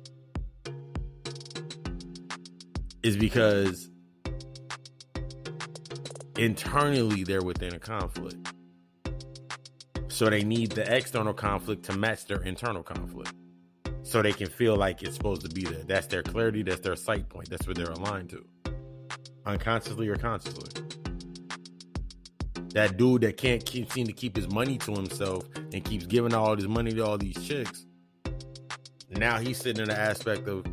is because internally they're within a conflict. So they need the external conflict to match their internal conflict, so they can feel like it's supposed to be there. That's their clarity. That's their sight point. That's what they're aligned to, unconsciously or consciously. That dude that can't seem to keep his money to himself and keeps giving all his money to all these chicks, now he's sitting in the aspect of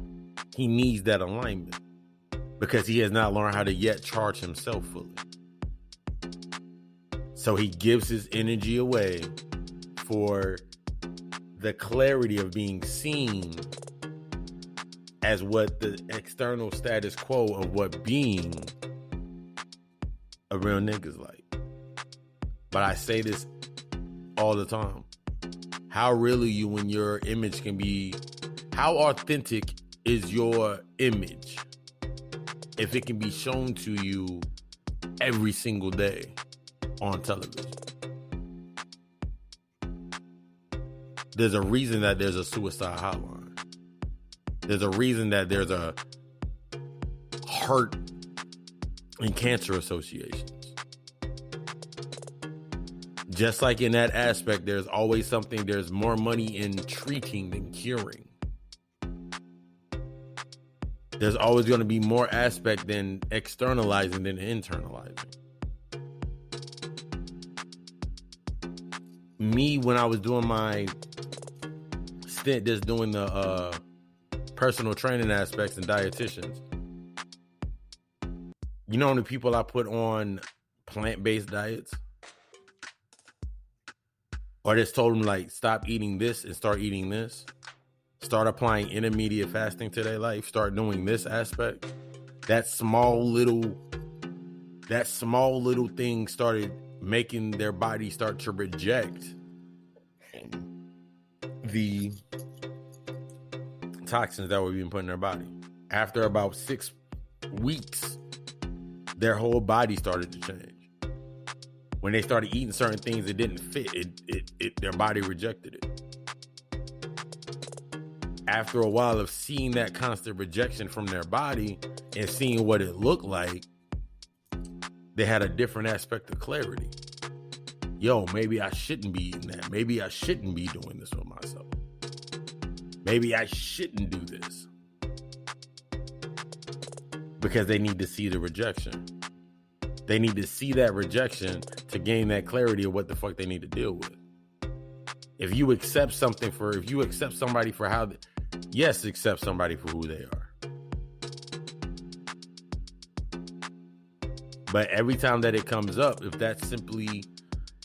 he needs that alignment because he has not learned how to yet charge himself fully. So he gives his energy away for the clarity of being seen as what the external status quo of what being a real nigga's like. But I say this all the time. How real are you when your image can be, how authentic is your image if it can be shown to you every single day on television? There's a reason that there's a suicide hotline. There's a reason that there's a heart and cancer associations. Just like in that aspect, there's always something, there's more money in treating than curing. There's always going to be more aspect than externalizing than internalizing. Me, when I was doing my stint, just doing the personal training aspects and dietitians, you know how many people I put on plant-based diets? Or just told them, like, stop eating this and start eating this. Start applying intermediate fasting to their life. Start doing this aspect. That small little thing started making their body start to reject the toxins that were being put in their body. After about 6 weeks, their whole body started to change. When they started eating certain things that didn't fit, their body rejected it. After a while of seeing that constant rejection from their body and seeing what it looked like, they had a different aspect of clarity. Yo, maybe I shouldn't be eating that. Maybe I shouldn't be doing this with myself. Maybe I shouldn't do this. Because they need to see the rejection. They need to see that rejection to gain that clarity of what the fuck they need to deal with. If you accept somebody for how, yes, accept somebody for who they are. But every time that it comes up, if that's simply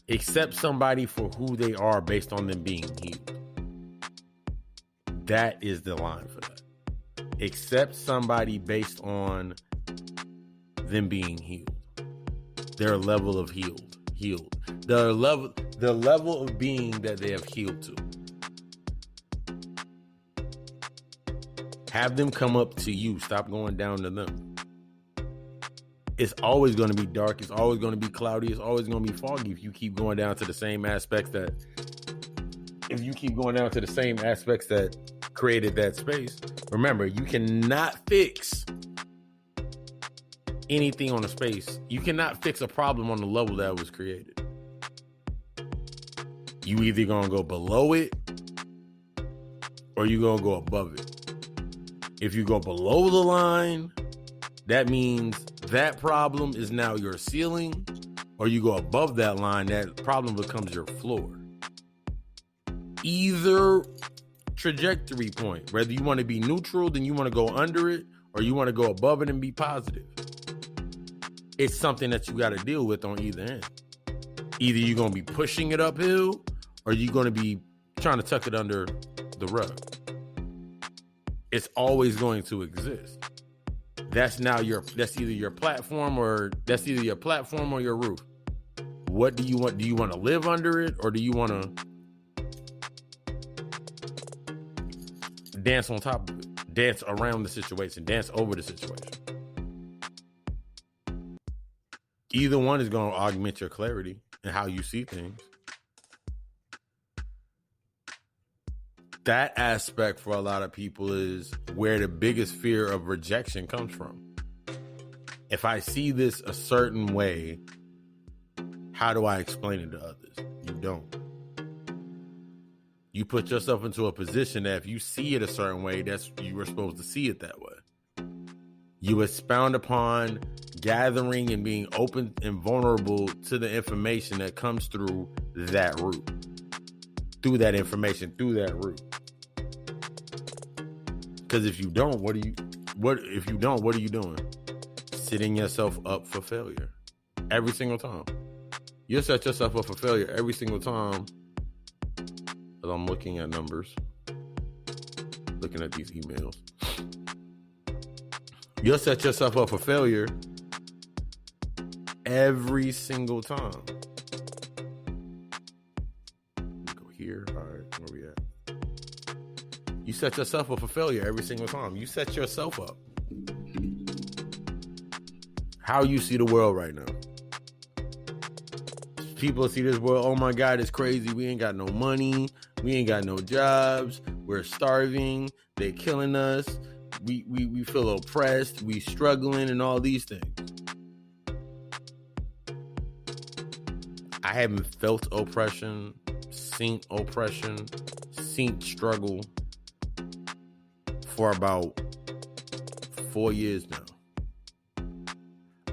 accept somebody for who they are based on them being healed, that is the line for that. Accept somebody based on them being healed. Their level of healed. The level of being that they have healed to. Have them come up to you. Stop going down to them. It's always going to be dark. It's always going to be cloudy. It's always going to be foggy if you keep going down to the same aspects that created that space. Remember, you cannot fix anything on a space. You cannot fix a problem on the level that was created. You either gonna go below it or you gonna go above it. If you go below the line, that means that problem is now your ceiling, or you go above that line, that problem becomes your floor. Either trajectory point, whether you want to be neutral, then you want to go under it, or you want to go above it and be positive. It's something that you got to deal with on either end. Either you're going to be pushing it uphill, or you're going to be trying to tuck it under the rug. It's always going to exist. That's either your platform or your roof. What do you want? Do you want to live under it, or do you want to dance on top of it? Dance around the situation, dance over the situation. Either one is going to augment your clarity and how you see things. That aspect for a lot of people is where the biggest fear of rejection comes from. If I see this a certain way, how do I explain it to others? You don't. You put yourself into a position that if you see it a certain way, you were supposed to see it that way. You expound upon gathering and being open and vulnerable to the information that comes through that route. Through that information, through that route. Because if you don't, what are you doing? Setting yourself up for failure. Every single time. You'll set yourself up for failure every single time. As I'm looking at numbers. Looking at these emails. You'll set yourself up for failure every single time. Go here. All right, where we at? You set yourself up for failure every single time. You set yourself up. How you see the world right now. People see this world, oh my God, it's crazy. We ain't got no money. We ain't got no jobs. We're starving. They're killing us. We feel oppressed. We struggling and all these things. I haven't felt oppression, seen struggle for about 4 years now.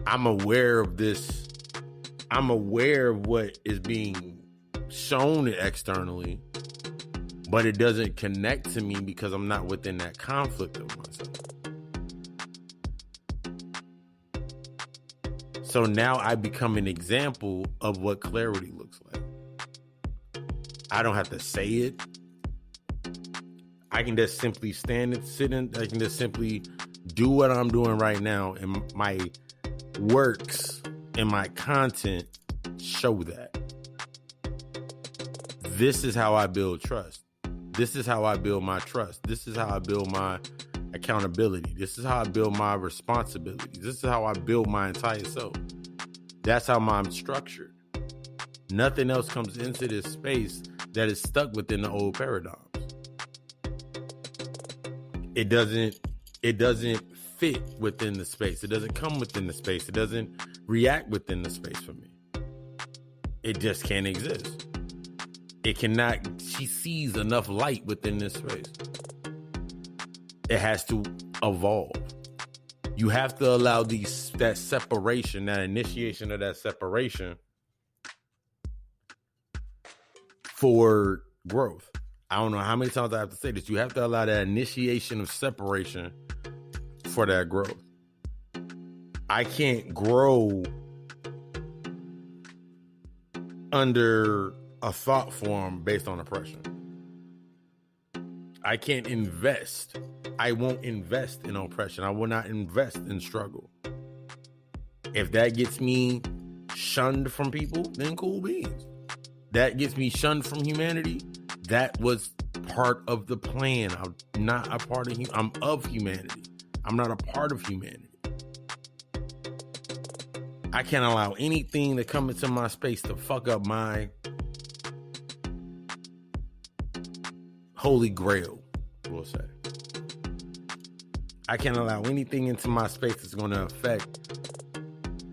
I'm aware of this. I'm aware of what is being shown externally, but it doesn't connect to me because I'm not within that conflict of myself. So now I become an example of what clarity looks like. I don't have to say it. I can just simply stand and sit in. I can just simply do what I'm doing right now, and my works and my content show that. This is how I build trust. This is how I build my trust. This is how I build my accountability. This is how I build my responsibility. This is how I build my entire self. That's how I'm structured. Nothing else comes into this space that is stuck within the old paradigms. It doesn't fit within the space. It doesn't come within the space. It doesn't react within the space for me. It just can't exist. It cannot. She sees enough light within this space. It has to evolve. You have to allow that separation, that initiation of that separation for growth. I don't know how many times I have to say this. You have to allow that initiation of separation for that growth. I can't grow under a thought form based on oppression. I can't invest. I won't invest in oppression. I will not invest in struggle. If that gets me shunned from people, then cool beans. That gets me shunned from humanity. That was part of the plan. I'm not a part of I'm of humanity. I'm not a part of humanity. I can't allow anything to come into my space to fuck up my holy grail, we'll say. I can't allow anything into my space that's going to affect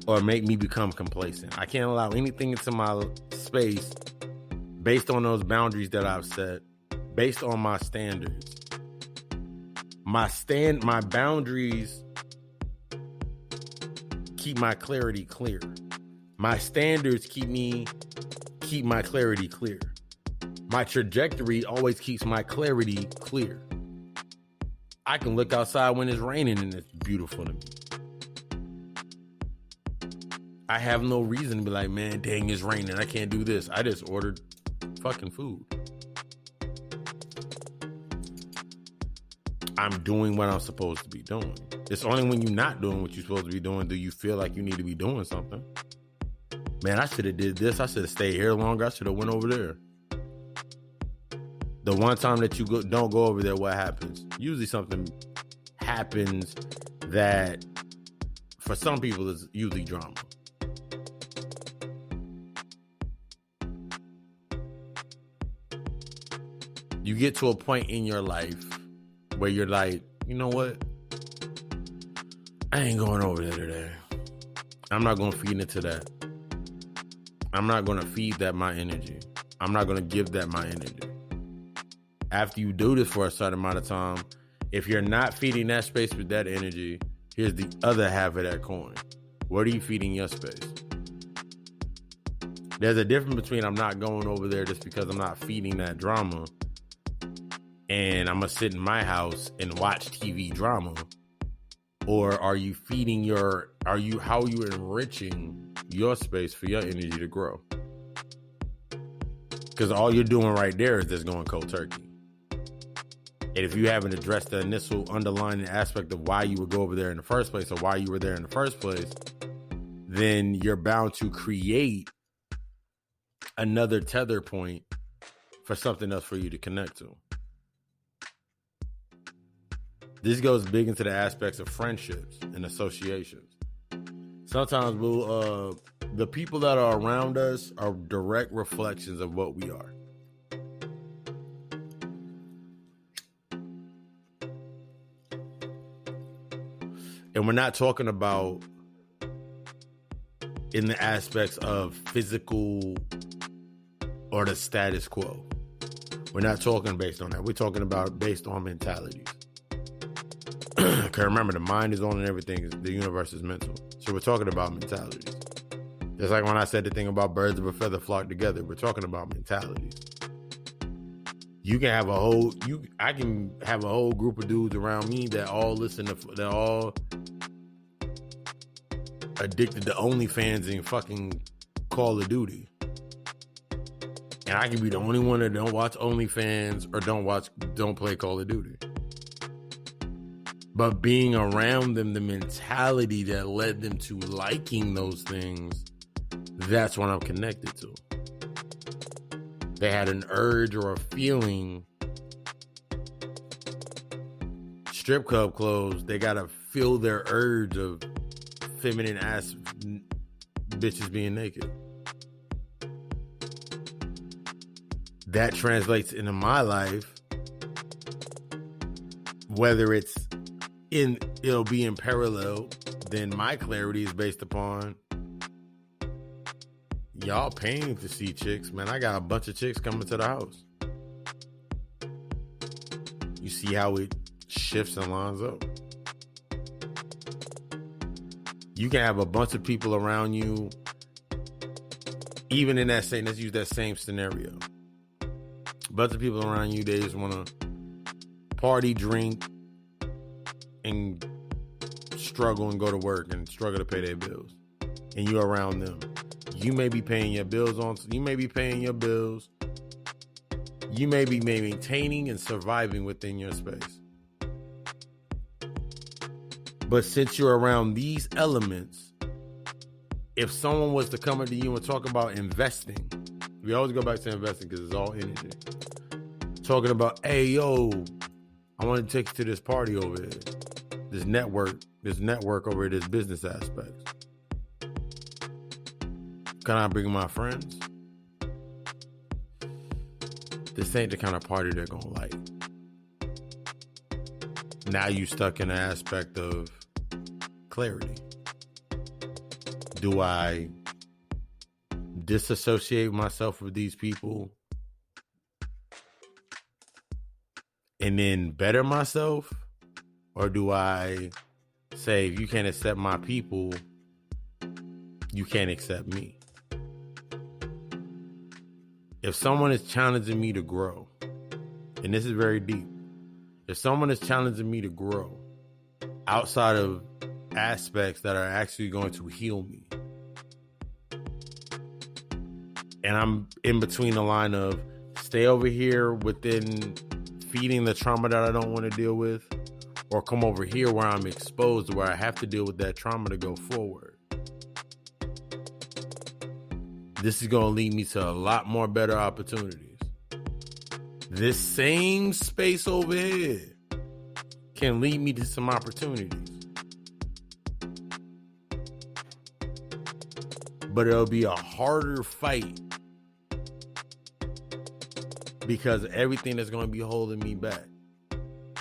or make me become complacent. I can't allow anything into my space based on those boundaries that I've set, based on my standards. My boundaries keep my clarity clear. My standards keep my clarity clear. My trajectory always keeps my clarity clear. I can look outside when it's raining and it's beautiful to me. I have no reason to be like, man, dang, it's raining. I can't do this. I just ordered fucking food. I'm doing what I'm supposed to be doing. It's only when you're not doing what you're supposed to be doing do you feel like you need to be doing something. Man, I should have did this. I should have stayed here longer. I should have went over there. The one time that you don't go over there, what happens? Usually something happens that for some people is usually drama. You get to a point in your life where you're like, you know what? I ain't going over there today. I'm not going to feed into that. I'm not going to feed that my energy. I'm not going to give that my energy. After you do this for a certain amount of time, if you're not feeding that space with that energy, here's the other half of that coin. What are you feeding your space? There's a difference between I'm not going over there just because I'm not feeding that drama and I'm going to sit in my house and watch TV drama. Or are you feeding how are you enriching your space for your energy to grow? Because all you're doing right there is just going cold turkey. And if you haven't addressed the initial underlying aspect of why you would go over there in the first place or why you were there in the first place, then you're bound to create another tether point for something else for you to connect to. This goes big into the aspects of friendships and associations. Sometimes the people that are around us are direct reflections of what we are. And we're not talking about in the aspects of physical or the status quo. We're not talking based on that. We're talking about based on mentalities. Because remember, the mind is on and everything. The universe is mental. So we're talking about mentalities. Just like when I said the thing about birds of a feather flock together, we're talking about mentalities. I can have a whole group of dudes around me that all they're all addicted to OnlyFans and fucking Call of Duty. And I can be the only one that don't watch OnlyFans or don't play Call of Duty. But being around them, the mentality that led them to liking those things, that's what I'm connected to. They had an urge or a feeling. Strip club clothes, they gotta feel their urge of feminine ass bitches being naked. That translates into my life, whether it'll be in parallel, then my clarity is based upon y'all paying to see chicks. Man, I got a bunch of chicks coming to the house. You see how it shifts and lines up. You can have a bunch of people around you, even in that same, let's use that same scenario. bunch of people around you, they just want to party, drink, and struggle and go to work and struggle to pay their bills. And you're around them. You may be paying your bills You may be paying your bills. You may be maintaining and surviving within your space. But since you're around these elements, if someone was to come up to you and talk about investing, we always go back to investing because it's all energy. Talking about, hey, yo, I want to take you to this party over here. This network over here, this business aspect. Can I bring my friends? This ain't the kind of party they're going to like. Now you stuck in the aspect of clarity. Do I disassociate myself with these people and then better myself? Or do I say, if you can't accept my people, you can't accept me? If someone is challenging me to grow, and this is very deep, if someone is challenging me to grow outside of aspects that are actually going to heal me, and I'm in between the line of stay over here within feeding the trauma that I don't want to deal with, or come over here where I'm exposed, where I have to deal with that trauma to go forward, this is going to lead me to a lot more better opportunities. This same space over here can lead me to some opportunities. But it'll be a harder fight because everything that's going to be holding me back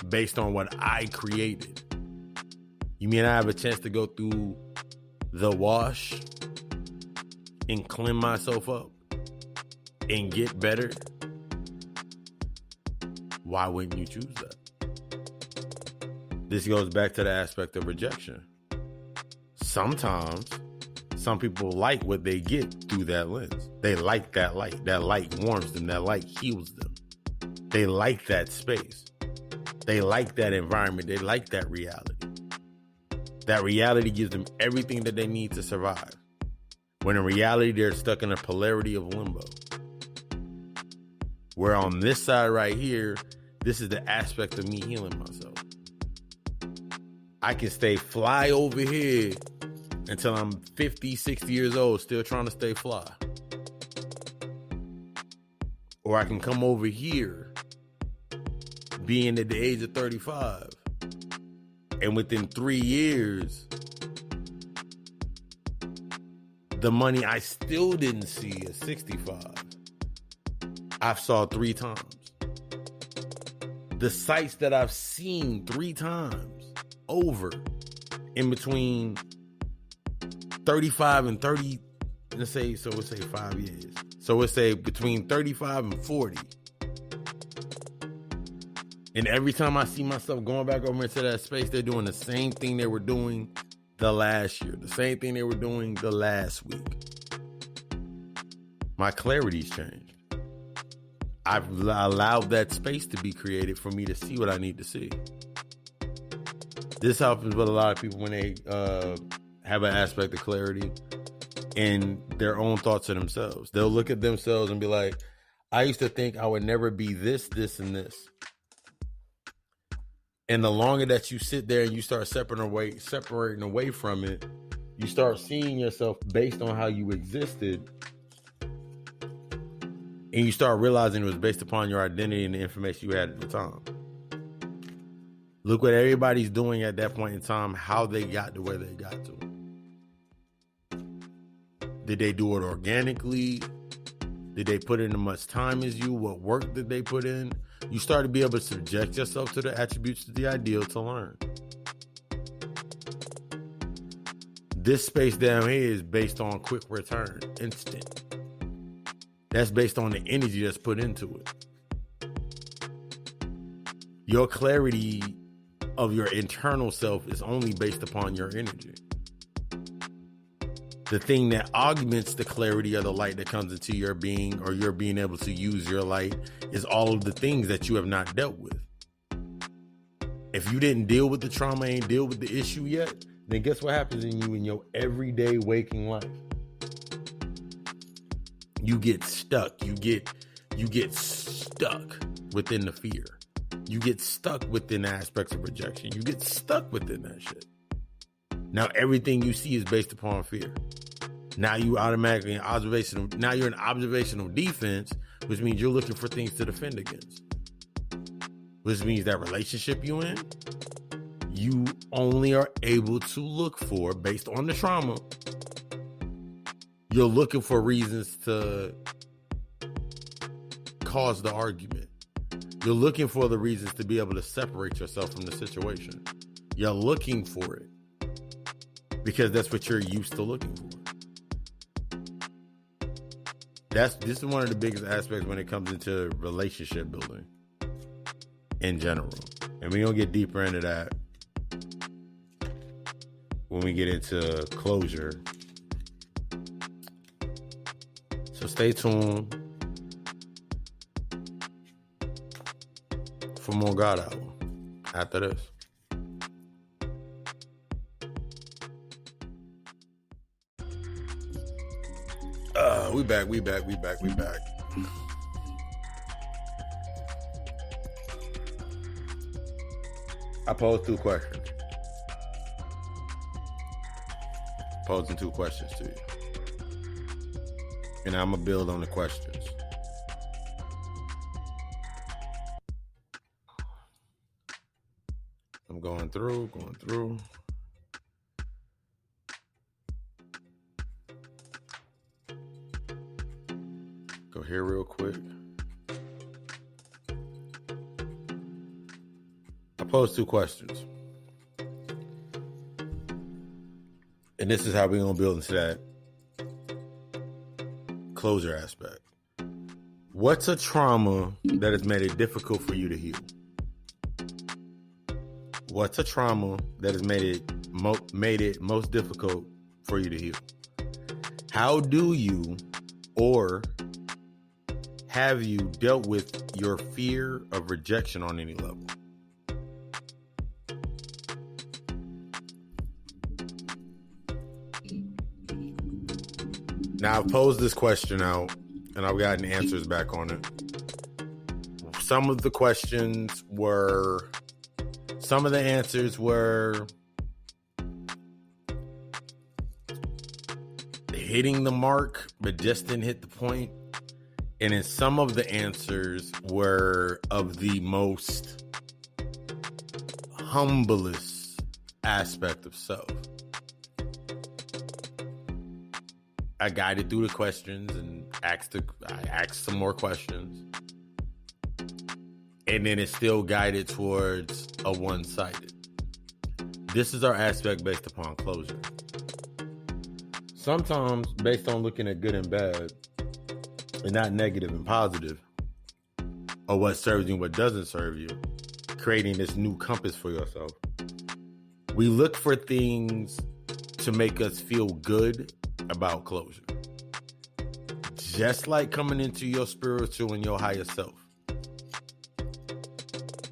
based on what I created. You mean I have a chance to go through the wash and clean myself up and get better? Why wouldn't you choose that? This goes back to the aspect of rejection. Sometimes some people like what they get through that lens. They like that light. That light warms them. That light heals them. They like that space. They like that environment. They like that reality. That reality gives them everything that they need to survive. When in reality, they're stuck in a polarity of limbo. Where on this side right here, this is the aspect of me healing myself. I can stay fly over here until I'm 50, 60 years old, still trying to stay fly. Or I can come over here, being at the age of 35, and within 3 years, the money I still didn't see at 65, I've saw 3 times. The sites that I've seen 3 times over in between 35 and 30, let's say 5 years. So let's say between 35 and 40. And every time I see myself going back over into that space, they're doing the same thing they were doing the last year, the same thing they were doing the last week. My clarity's changed. I've allowed that space to be created for me to see what I need to see. This happens with a lot of people when they have an aspect of clarity in their own thoughts of themselves. They'll look at themselves and be like, I used to think I would never be this, this, and this. And the longer that you sit there and you start separating away from it, you start seeing yourself based on how you existed. And you start realizing it was based upon your identity and the information you had at the time. Look what everybody's doing at that point in time, how they got to where they got to. Did they do it organically? Did they put in as much time as you? What work did they put in? You start to be able to subject yourself to the attributes of the ideal to learn. This space down here is based on quick return, instant. That's based on the energy that's put into it. Your clarity of your internal self is only based upon your energy. The thing that augments the clarity of the light that comes into your being, or your being able to use your light, is all of the things that you have not dealt with. If you didn't deal with the trauma, ain't deal with the issue yet, then guess what happens in your everyday waking life? You get stuck. You get stuck within the fear. You get stuck within aspects of rejection. You get stuck within that shit. Now everything you see is based upon fear. Now you automatically in observational. Now you're in observational defense, which means you're looking for things to defend against. Which means that relationship you in, you only are able to look for, based on the trauma, you're looking for reasons to cause the argument. You're looking for the reasons to be able to separate yourself from the situation. You're looking for it because that's what you're used to looking for. This is one of the biggest aspects when it comes into relationship building in general. And we're going to get deeper into that when we get into closure. So stay tuned for more God Hour after this. We back. I posed 2 questions. Posing 2 questions to you. And I'm going to build on the questions. I'm going through. Go here real quick. I posed 2 questions. And this is how we're going to build into that closure aspect. What's a trauma that has made it difficult for you to heal? What's a trauma that has made it most difficult for you to heal? How do you, or have you dealt with your fear of rejection on any level? Now, I've posed this question out, and I've gotten answers back on it. Some of the answers were hitting the mark, but just didn't hit the point. And then some of the answers were of the most humblest aspect of self. I guided through the questions and I asked some more questions. And then it's still guided towards a one-sided. This is our aspect based upon closure. Sometimes based on looking at good and bad, and not negative and positive, or what serves you and what doesn't serve you, creating this new compass for yourself. We look for things to make us feel good about closure. Just like coming into your spiritual and your higher self.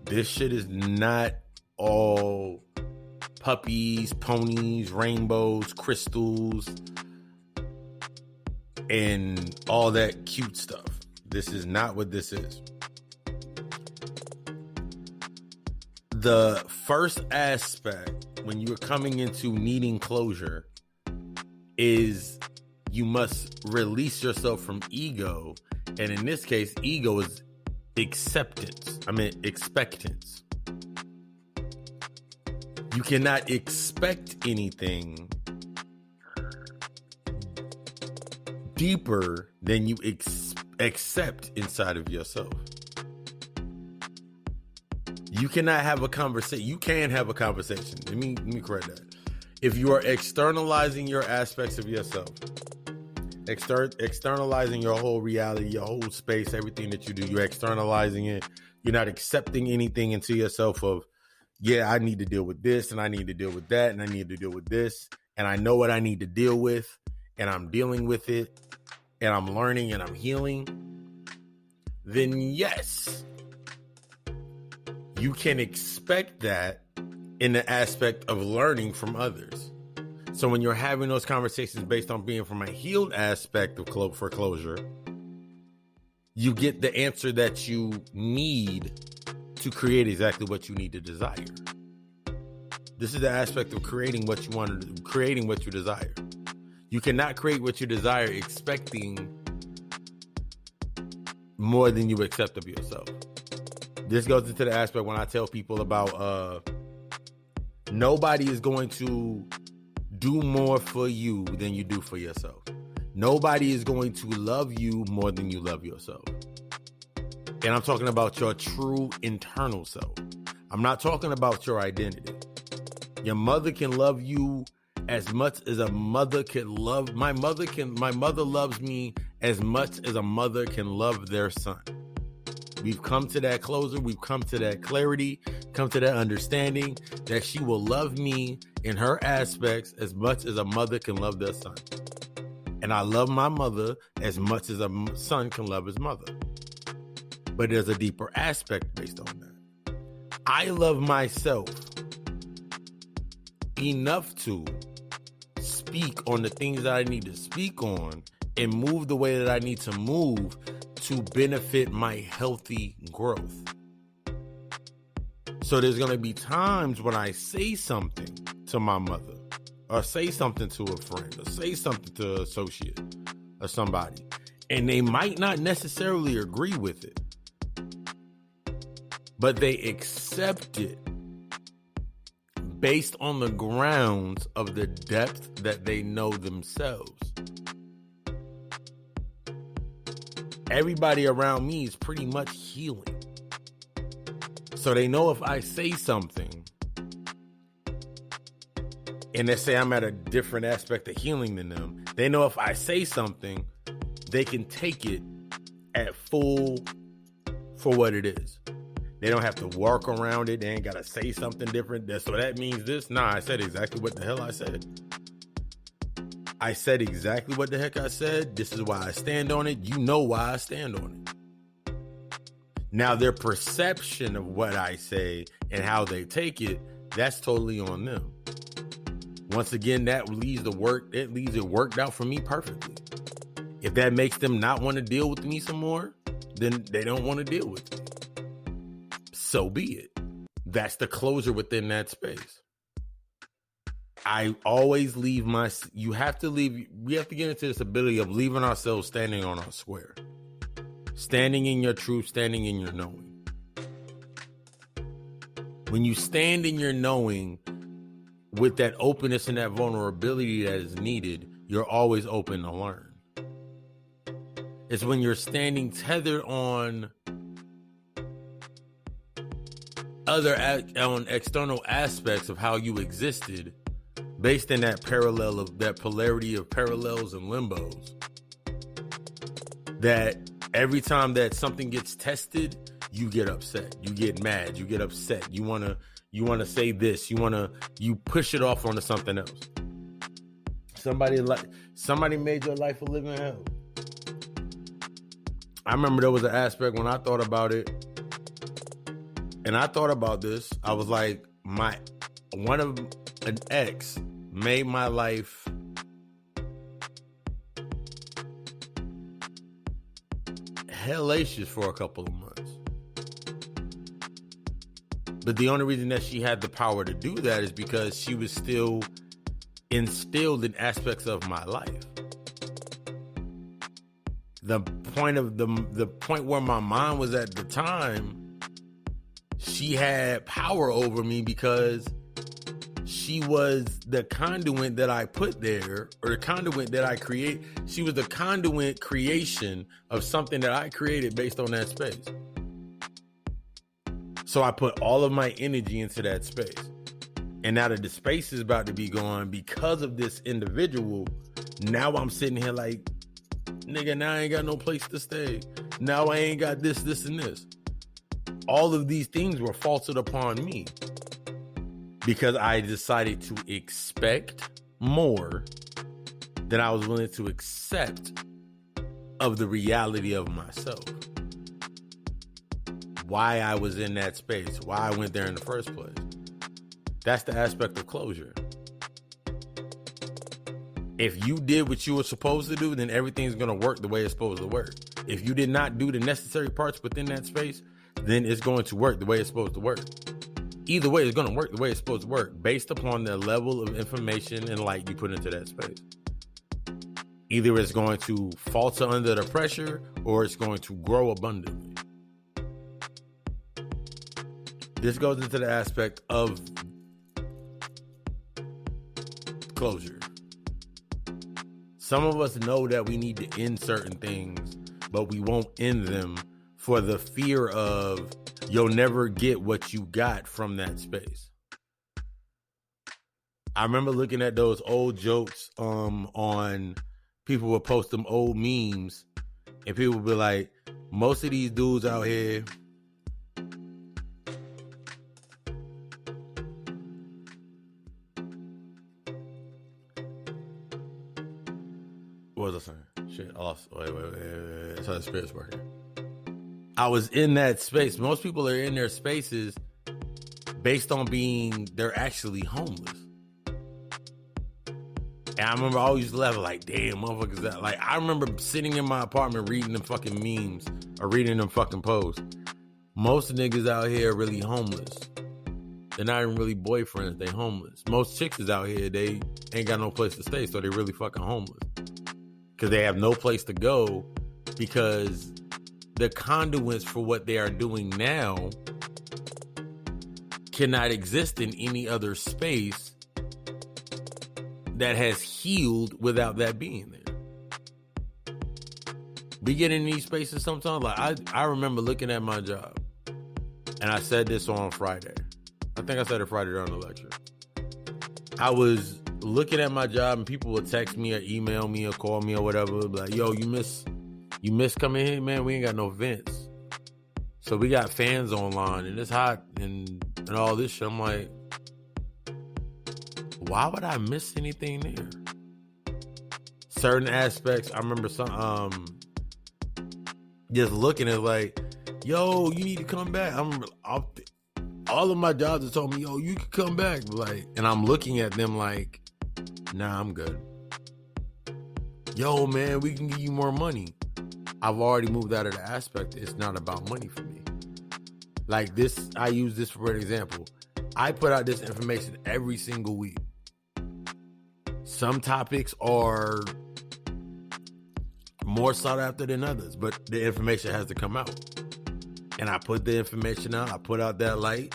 This shit is not all puppies, ponies, rainbows, crystals, and all that cute stuff. This is not what this is. The first aspect when you're coming into needing closure is you must release yourself from ego. And in this case, ego is expectance. You cannot expect anything deeper than you accept inside of yourself. You cannot have a conversation. You can have a conversation. Let me correct that. If you are externalizing your aspects of yourself, externalizing your whole reality, your whole space, everything that you do, you're externalizing it. You're not accepting anything into yourself of, yeah, I need to deal with this, and I need to deal with that, and I need to deal with this, and I know what I need to deal with, and I'm dealing with it and I'm learning and I'm healing, then yes, you can expect that in the aspect of learning from others. So when you're having those conversations based on being from a healed aspect of foreclosure, you get the answer that you need to create exactly what you need to desire. This is the aspect of creating what you want, creating what you desire. You cannot create what you desire expecting more than you accept of yourself. This goes into the aspect when I tell people about nobody is going to do more for you than you do for yourself. Nobody is going to love you more than you love yourself. And I'm talking about your true internal self. I'm not talking about your identity. Your mother can love you as much as a mother can love. My mother loves me as much as a mother can love their son. We've come to that closure. We've come to that clarity, come to that understanding that she will love me in her aspects as much as a mother can love their son. And I love my mother as much as a son can love his mother. But there's a deeper aspect based on that. I love myself enough to speak on the things that I need to speak on and move the way that I need to move to benefit my healthy growth. So there's going to be times when I say something to my mother, or say something to a friend, or say something to an associate or somebody, and they might not necessarily agree with it, but they accept it based on the grounds of the depth that they know themselves. Everybody around me is pretty much healing. So they know if I say something, and let's say I'm at a different aspect of healing than them, they know if I say something, they can take it at full for what it is. They don't have to work around it. They ain't got to say something different. So that means this. Nah, I said exactly what the hell I said. I said exactly what the heck I said. This is why I stand on it. You know why I stand on it. Now, their perception of what I say and how they take it, that's totally on them. Once again, that leaves it worked out for me perfectly. If that makes them not want to deal with me some more, then they don't want to deal with me. So be it. That's the closure within that space. I always leave we have to get into this ability of leaving ourselves standing on our square. Standing in your truth, standing in your knowing. When you stand in your knowing with that openness and that vulnerability that is needed, you're always open to learn. It's when you're standing tethered on on external aspects of how you existed, based in that polarity of parallels and limbos, that every time that something gets tested, you get upset, you get mad, you get upset, you want to say this, you push it off onto something else. Somebody made your life a living hell. I remember there was an aspect when I thought about it, and I thought about this, I was like, an ex made my life hellacious for a couple of months. But the only reason that she had the power to do that is because she was still instilled in aspects of my life. The point where my mind was at the time, she had power over me because she was the conduit that I put there, or the conduit that I create. She was the conduit creation of something that I created based on that space. So I put all of my energy into that space. And now that the space is about to be gone because of this individual, now I'm sitting here like, nigga, now I ain't got no place to stay. Now I ain't got this, and this. All of these things were faulted upon me because I decided to expect more that I was willing to accept of the reality of myself. Why I was in that space, why I went there in the first place. That's the aspect of closure. If you did what you were supposed to do, then everything's going to work the way it's supposed to work. If you did not do the necessary parts within that space, then it's going to work the way it's supposed to work. Either way, it's going to work the way it's supposed to work based upon the level of information and light you put into that space. Either it's going to falter under the pressure or it's going to grow abundantly. This goes into the aspect of closure. Some of us know that we need to end certain things, but we won't end them for the fear of you'll never get what you got from that space. I remember looking at those old jokes on people would post them old memes, and people would be like, most of these dudes out here what was I saying? Shit, I lost. Wait. That's how the spirit's working. I was in that space. Most people are in their spaces based on they're actually homeless. And I remember I always used to laugh like, damn, motherfuckers that. Like, I remember sitting in my apartment reading them fucking memes or reading them fucking posts. Most niggas out here are really homeless. They're not even really boyfriends. They homeless. Most chicks is out here, they ain't got no place to stay, so they really fucking homeless. Because they have no place to go, because the conduits for what they are doing now cannot exist in any other space that has healed without that being there. We get in these spaces sometimes. Like I remember looking at my job, and I said this on Friday. I think I said it Friday during the lecture. I was looking at my job, and people would text me or email me or call me or whatever, like, yo, you miss coming here, man? We ain't got no vents, so we got fans online and it's hot and all this shit. I'm like, why would I miss anything there? Certain aspects, I remember some just looking at like, yo, you need to come back. I remember all of my jobs have told me, yo, you can come back, like, and I'm looking at them like, nah, I'm good. Yo, man, we can give you more money. I've already moved out of the aspect. It's not about money for me. Like this, I use this for an example. I put out this information every single week. Some topics are more sought after than others, but the information has to come out. And I put the information out, I put out that light,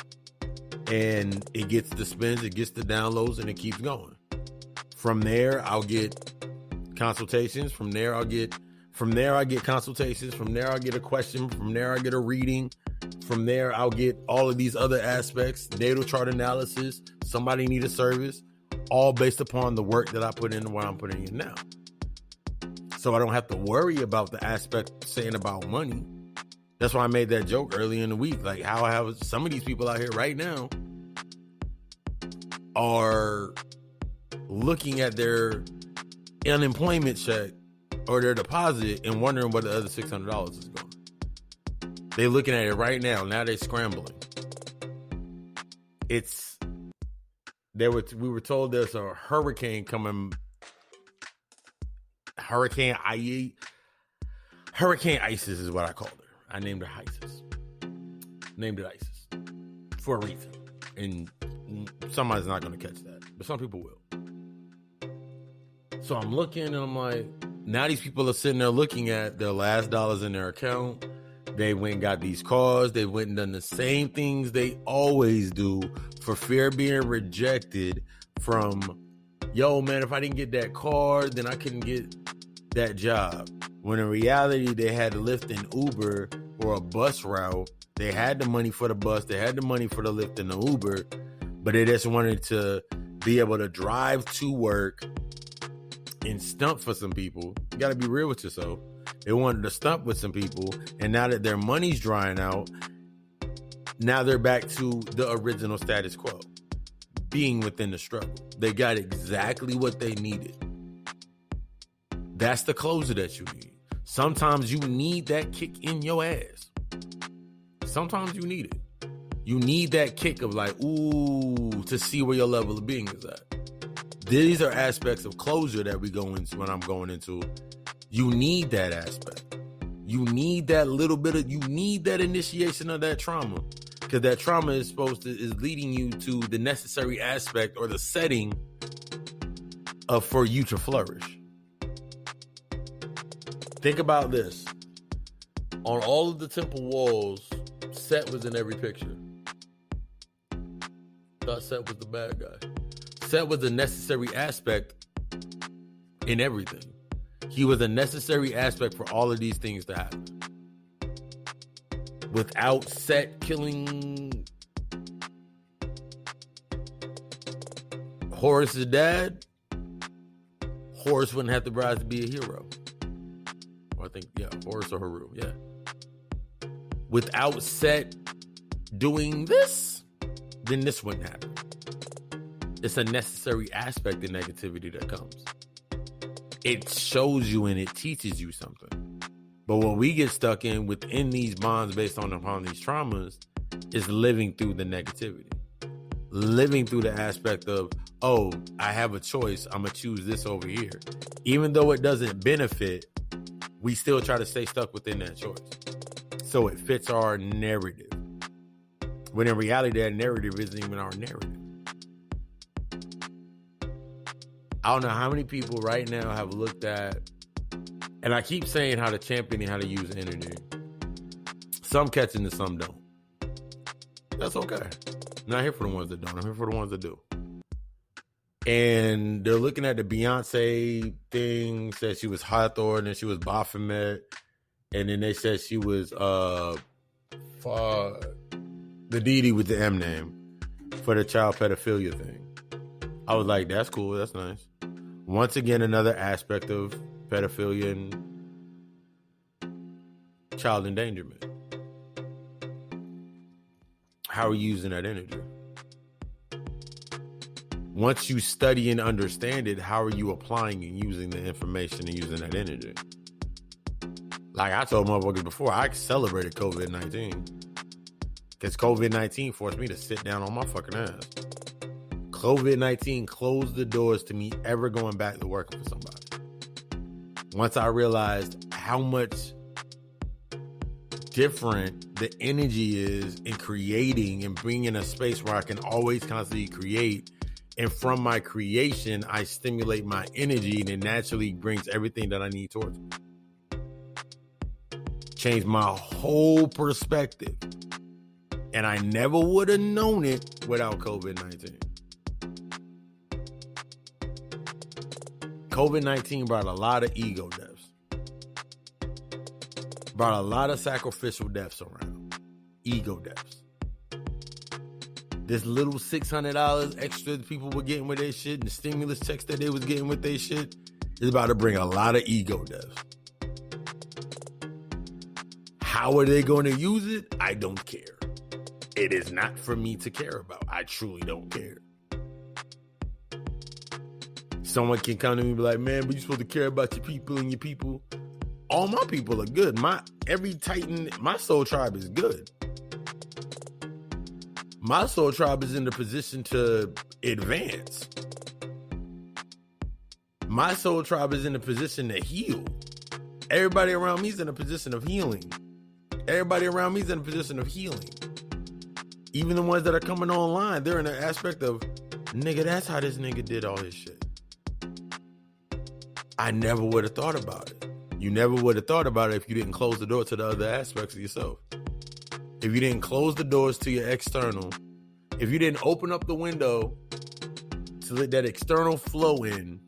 and it gets the spins, it gets the downloads, and it keeps going. From there, I'll get consultations. From there, I get consultations. From there, I'll get a question. From there, I get a reading. From there, I'll get all of these other aspects, natal chart analysis, somebody need a service, all based upon the work that I put in and what I'm putting in now. So I don't have to worry about the aspect saying about money. That's why I made that joke early in the week. Like how I have some of these people out here right now are looking at their unemployment check or their deposit and wondering where the other $600 is going. They're looking at it right now. Now they're scrambling. We were told there's a hurricane coming. Hurricane Isis is what I called her. I named her Isis. Named it Isis for a reason. And somebody's not going to catch that, but some people will. So I'm looking and I'm like, now these people are sitting there looking at their last dollars in their account. They went and got these cars. They went and done the same things they always do for fear of being rejected from, yo, man, if I didn't get that car, then I couldn't get that job. When in reality, they had Lyft and Uber or a bus route. They had the money for the bus. They had the money for the Lyft and the Uber, but they just wanted to be able to drive to work and stump for some people. You got to be real with yourself. They wanted to stump with some people, and now that their money's drying out, now they're back to the original status quo, being within the struggle. They got exactly what they needed. That's the closure that you need. Sometimes you need that kick in your ass. Sometimes you need it. You need that kick of like, ooh, to see where your level of being is at. These are aspects of closure that we go into when I'm going into. You need that aspect. You need that little bit of, you need that initiation of that trauma. Because that trauma is leading you to the necessary aspect or the setting of for you to flourish. Think about this. On all of the temple walls, Set was in every picture. Thought Set was the bad guy. Set was a necessary aspect in everything. He was a necessary aspect for all of these things to happen. Without Set killing Horus's dad, Horus wouldn't have to rise to be a hero. Or I think, Horus or Haru, Without Set doing this, then this wouldn't happen. It's a necessary aspect of negativity that comes. It shows you and it teaches you something. But what we get stuck in within these bonds based upon these traumas is living through the negativity. Living through the aspect of, oh, I have a choice. I'm going to choose this over here. Even though it doesn't benefit, we still try to stay stuck within that choice. So it fits our narrative. When in reality, that narrative isn't even our narrative. I don't know how many people right now have looked at, and I keep saying how to champion and how to use energy. Some catching and some don't. That's okay. I'm not here for the ones that don't. I'm here for the ones that do. And they're looking at the Beyonce thing, said she was Hathor, and then she was Baphomet, and then they said she was the deity with the M name for the child pedophilia thing. I was like, that's cool, that's nice. Once again, another aspect of pedophilia and child endangerment. How are you using that energy? Once you study and understand it, how are you applying and using the information and using that energy? Like I told motherfuckers before, I celebrated COVID-19 because COVID-19 forced me to sit down on my fucking ass. COVID-19 closed the doors to me ever going back to working for somebody. Once I realized how much different the energy is in creating and being in a space where I can always constantly create. And from my creation, I stimulate my energy and it naturally brings everything that I need towards me. Changed my whole perspective. And I never would have known it without COVID-19. COVID-19 brought a lot of ego deaths. Brought a lot of sacrificial deaths around. Ego deaths. This little $600 extra that people were getting with their shit and the stimulus checks that they was getting with their shit is about to bring a lot of ego deaths. How are they going to use it? I don't care. It is not for me to care about. I truly don't care. Someone can come to me and be like, man, but you're supposed to care about your people and your people. All my people are good. Every Titan, my soul tribe is good. My soul tribe is in the position to advance. My soul tribe is in the position to heal. Everybody around me is in a position of healing. Everybody around me is in a position of healing. Even the ones that are coming online, they're in an aspect of, nigga, that's how this nigga did all his shit. I never would have thought about it. You never would have thought about it if you didn't close the door to the other aspects of yourself. If you didn't close the doors to your external, if you didn't open up the window to let that external flow in,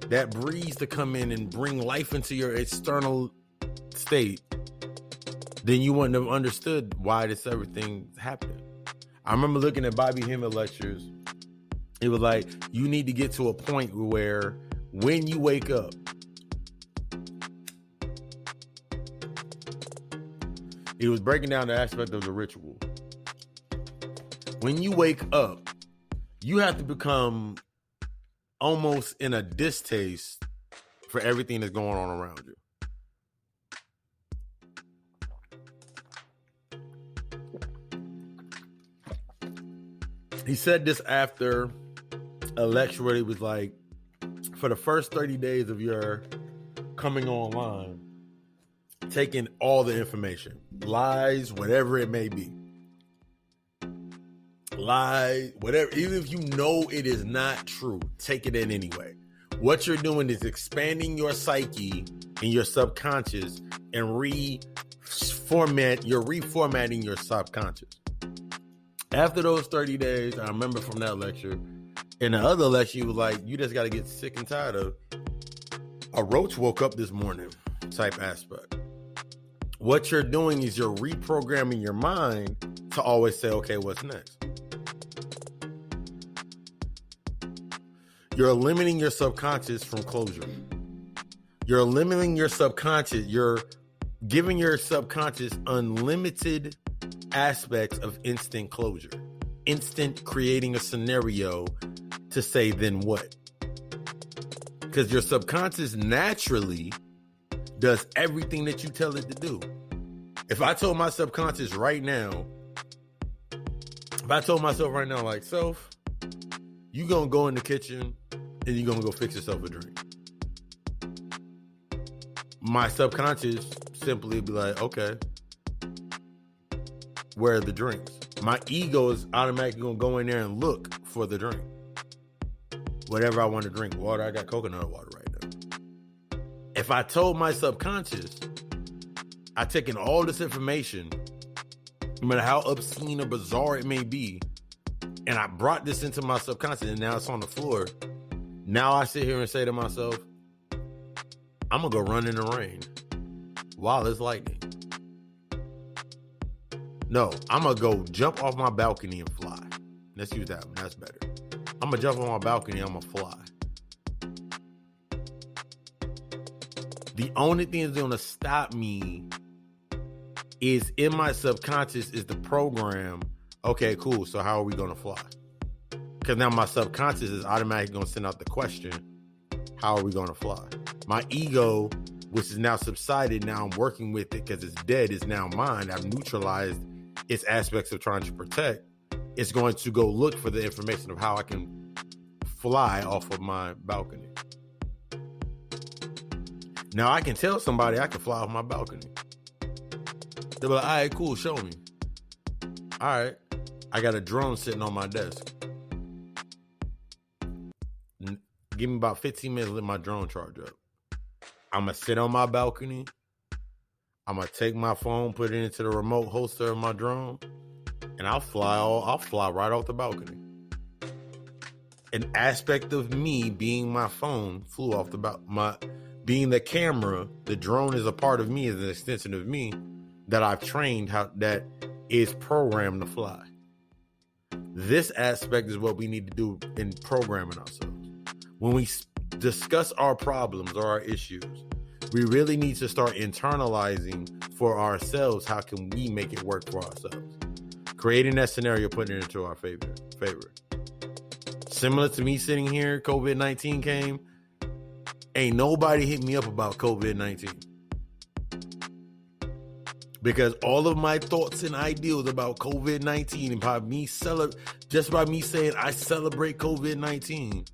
that breeze to come in and bring life into your external state, then you wouldn't have understood why this everything's happening. I remember looking at Bobby Hemmett lectures. It was like, you need to get to a point where when you wake up, it was breaking down the aspect of the ritual. When you wake up, you have to become almost in a distaste for everything that's going on around you. He said this after a lecture where he was like, for the first 30 days of your coming online, taking all the information, lies, whatever it may be. Lies, whatever, even if you know it is not true, take it in anyway. What you're doing is expanding your psyche and your subconscious and reformatting your subconscious. After those 30 days, I remember from that lecture, in the other lecture, he was like, you just got to get sick and tired of a roach woke up this morning type aspect. What you're doing is you're reprogramming your mind to always say, okay, what's next? You're limiting your subconscious from closure. You're limiting your subconscious. You're giving your subconscious unlimited aspects of instant closure. Instant creating a scenario to say, then what? Because your subconscious naturally does everything that you tell it to do. If I told my subconscious right now, like, self, you gonna go in the kitchen and you gonna go fix yourself a drink. My subconscious simply be like, okay, where are the drinks? My ego is automatically gonna go in there and look for the drink. Whatever I want to drink, water, I got coconut water right now. If I told my subconscious, I've taken all this information, no matter how obscene or bizarre it may be, and I brought this into my subconscious and now it's on the floor. Now I sit here and say to myself, I'm going to go run in the rain while it's lightning. No, I'm going to go jump off my balcony and fly. Let's use that one. That's better. I'm going to jump on my balcony. I'm going to fly. The only thing that's going to stop me is in my subconscious is the program. Okay, cool. So how are we going to fly? Because now my subconscious is automatically going to send out the question, how are we going to fly? My ego, which is now subsided, now I'm working with it because it's dead, is now mine. I've neutralized its aspects of trying to protect. It's going to go look for the information of how I can fly off of my balcony. Now I can tell somebody I can fly off my balcony. They'll be like, all right, cool, show me. All right, I got a drone sitting on my desk. Give me about 15 minutes to let my drone charge up. I'm going to sit on my balcony. I'm going to take my phone, put it into the remote holster of my drone, and I'll fly right off the balcony. An aspect of me being my phone flew off the balcony. Being the camera, the drone is a part of me, is an extension of me that I've trained that is programmed to fly. This aspect is what we need to do in programming ourselves. When we discuss our problems or our issues, we really need to start internalizing for ourselves, how can we make it work for ourselves? Creating that scenario, putting it into our favor. Similar to me sitting here, COVID-19 came. Ain't nobody hit me up about COVID-19. Because all of my thoughts and ideals about COVID-19 and by me just by me saying I celebrate COVID-19,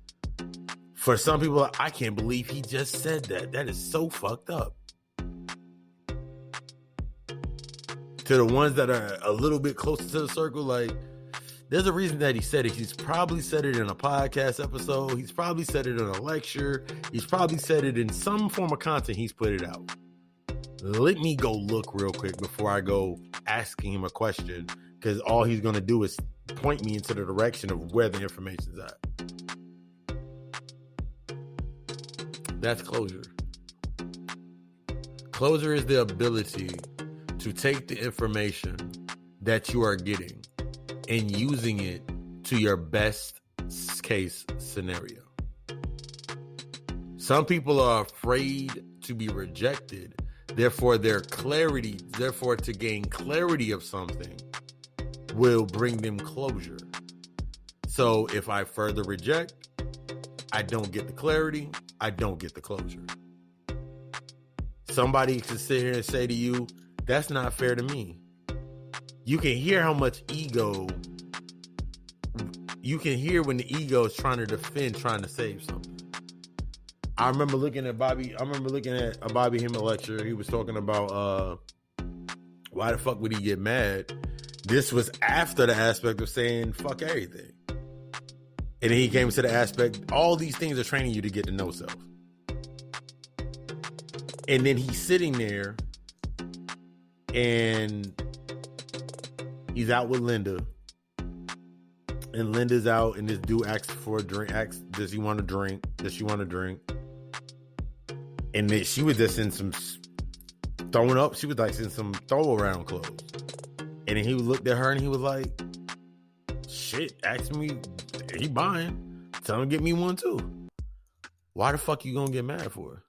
for some people, I can't believe he just said that. That is so fucked up. To the ones that are a little bit closer to the circle, like, there's a reason that he said it. He's probably said it in a podcast episode. He's probably said it in a lecture. He's probably said it in some form of content. He's put it out. Let me go look real quick before I go asking him a question, because all he's going to do is point me into the direction of where the information's at. That's closure. Closure is the ability to take the information that you are getting and using it to your best case scenario. Some people are afraid to be rejected. Therefore, to gain clarity of something will bring them closure. So if I further reject, I don't get the clarity, I don't get the closure. somebody could sit here and say to you, that's not fair to me. You can hear how much ego, you can hear when the ego is trying to defend, trying to save something. I remember looking at a Bobby Hemmett lecture. He was talking about why the fuck would he get mad? This was after the aspect of saying fuck everything. And then he came to the aspect, all these things are training you to get to know self. And then he's sitting there and he's out with Linda. And Linda's out and this dude asks for a drink. Asks, does he want a drink? Does she want a drink? And then she was just in some throwing up. She was like in some throw around clothes. And then he looked at her and he was like, shit, ask me, he buying. Tell him to get me one too. Why the fuck you gonna get mad for?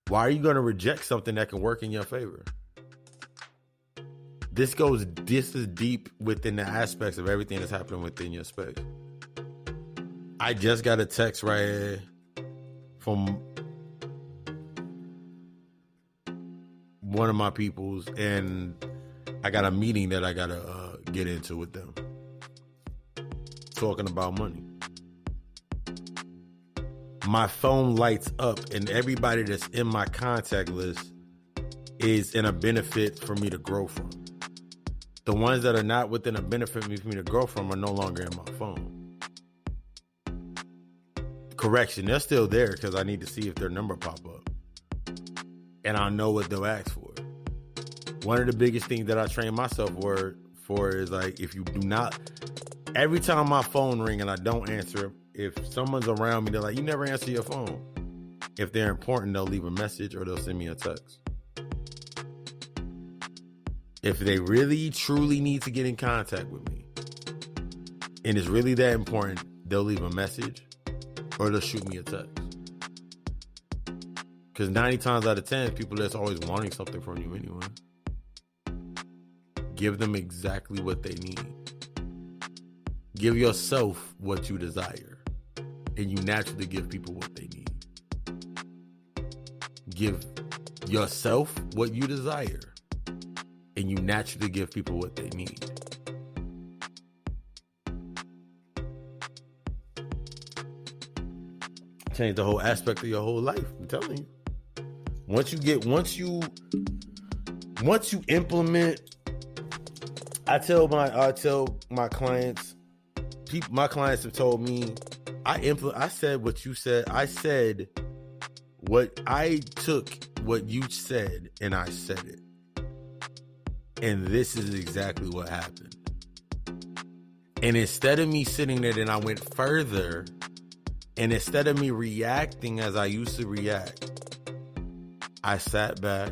Why are you gonna reject something that can work in your favor? This is deep within the aspects of everything that's happening within your space. I just got a text right here from one of my peoples, and I got a meeting that I gotta get into with them, talking about money. My phone lights up, and everybody that's in my contact list is in a benefit for me to grow from. The ones that are not within a benefit for me to grow from are no longer in my phone. Correction, they're still there because I need to see if their number pop up. And I know what they'll ask for. One of the biggest things that I train myself for is like, if you do not, every time my phone ring and I don't answer it, if someone's around me, they're like, you never answer your phone. If they're important, they'll leave a message or they'll send me a text. If they really, truly need to get in contact with me, and it's really that important, they'll leave a message or they'll shoot me a text. Because 90 times out of 10, people that's always wanting something from you anyway. Give them exactly what they need. Give yourself what you desire, and you naturally give people what they need. Give yourself what you desire, and you naturally give people what they need. Change the whole aspect of your whole life. I'm telling you. Once you implement, I tell my clients, my clients have told me, I said what you said. I took what you said and I said it. And this is exactly what happened. And instead of me sitting there, then I went further. And instead of me reacting as I used to react, I sat back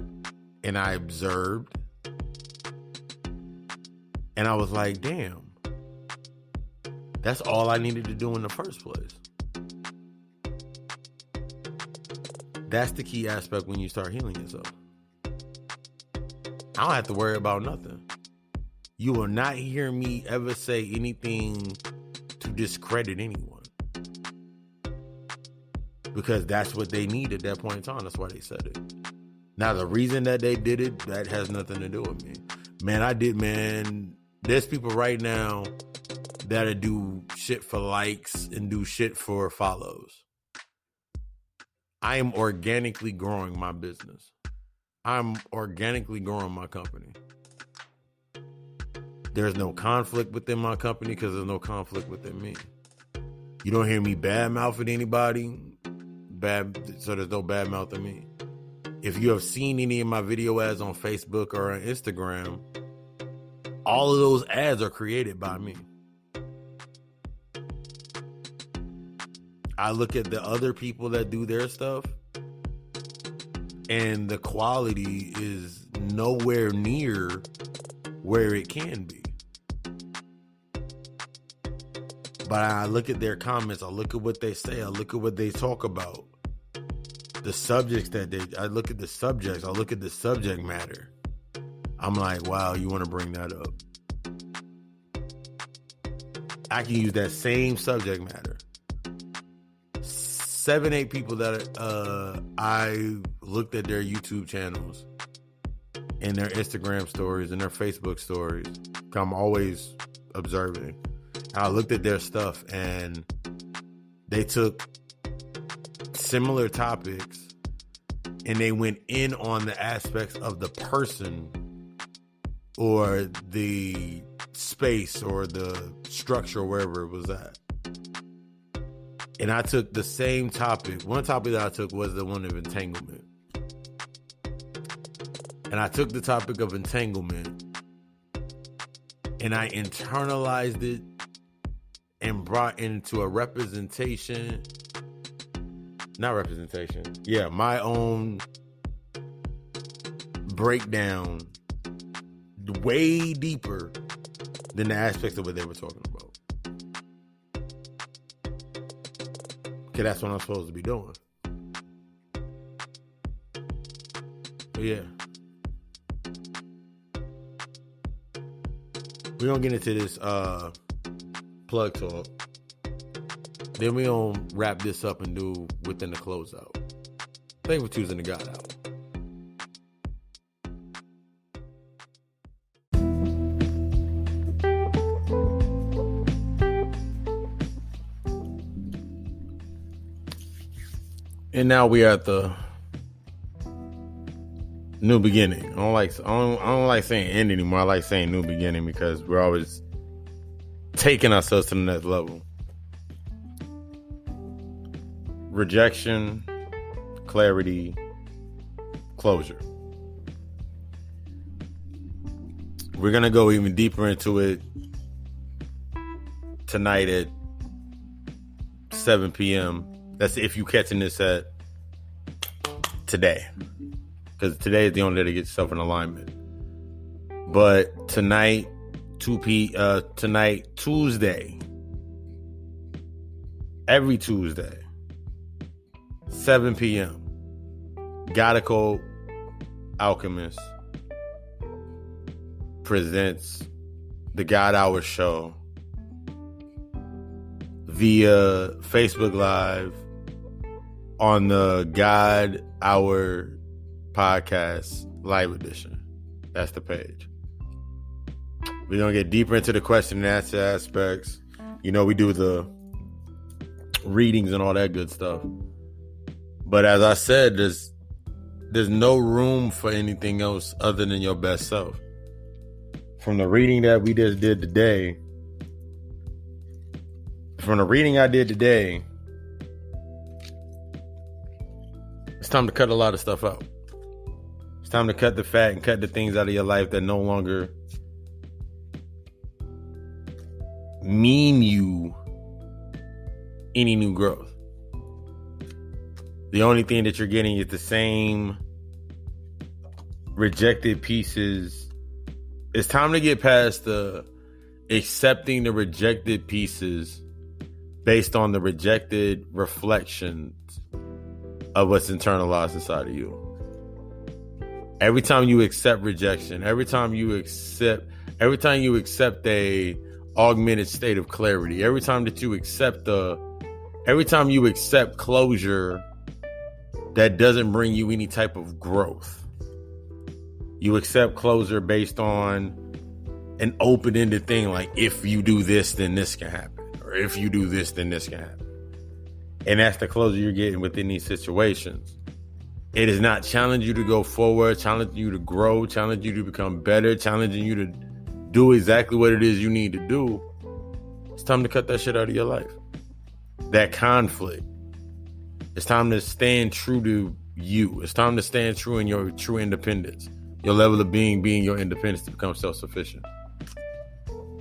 and I observed. And I was like, damn, that's all I needed to do in the first place. That's the key aspect when you start healing yourself. I don't have to worry about nothing. You will not hear me ever say anything to discredit anyone. Because that's what they need at that point in time. That's why they said it. Now, the reason that they did it, that has nothing to do with me. Man, there's people right now that'll do shit for likes and do shit for follows. I am organically growing my business. I'm organically growing my company. There's no conflict within my company because there's no conflict within me. You don't hear me badmouthing anybody. So there's no badmouthing me. If you have seen any of my video ads on Facebook or on Instagram, all of those ads are created by me. I look at the other people that do their stuff, and the quality is nowhere near where it can be. But I look at their comments, I look at what they say, I look at what they talk about. The subjects I look at the subjects, I look at the subject matter. I'm like, wow, you want to bring that up? I can use that same subject matter, 7-8 people that I looked at their YouTube channels and their Instagram stories and their Facebook stories. I'm always observing. I looked at their stuff and they took similar topics and they went in on the aspects of the person or the space or the structure, wherever it was at. And I took the same topic. One topic that I took was the one of entanglement. And I took the topic of entanglement and I internalized it and brought into a representation. Not representation. Yeah, my own breakdown way deeper than the aspects of what they were talking about. Okay, that's what I'm supposed to be doing. But yeah. We're going to get into this plug talk. Then we're going to wrap this up and do within the closeout. Thank you for choosing the God out. And now we are at the new beginning. I don't like saying end anymore. I like saying new beginning because we're always taking ourselves to the next level. Rejection, clarity, closure. We're going to go even deeper into it tonight at 7 p.m. That's if you're catching this at today. Because today is the only day to get yourself in alignment. But tonight, Tuesday, every Tuesday, 7 p.m., G.O.D. Alkhemist presents the God Hour show via Facebook Live on the God Hour Podcast Live Edition. That's the page. We're going to get deeper into the question and answer aspects. You know, we do the readings and all that good stuff. But as I said, there's no room for anything else other than your best self. From the reading that we just did today, it's time to cut a lot of stuff out. It's time to cut the fat and cut the things out of your life that no longer mean you any new growth. The only thing that you're getting is the same rejected pieces. It's time to get past the accepting the rejected pieces based on the rejected reflections of what's internalized inside of you. Every time you accept rejection, every time you accept a augmented state of clarity, every time you accept closure that doesn't bring you any type of growth. You accept closure based on an open-ended thing like, if you do this, then this can happen. Or if you do this, then this can happen. And that's the closure you're getting within these situations. It is not challenging you to go forward, challenging you to grow, challenging you to become better, challenging you to do exactly what it is you need to do. It's time to cut that shit out of your life. That conflict. It's time to stand true to you. It's time to stand true in your true independence. Your level of being your independence to become self-sufficient.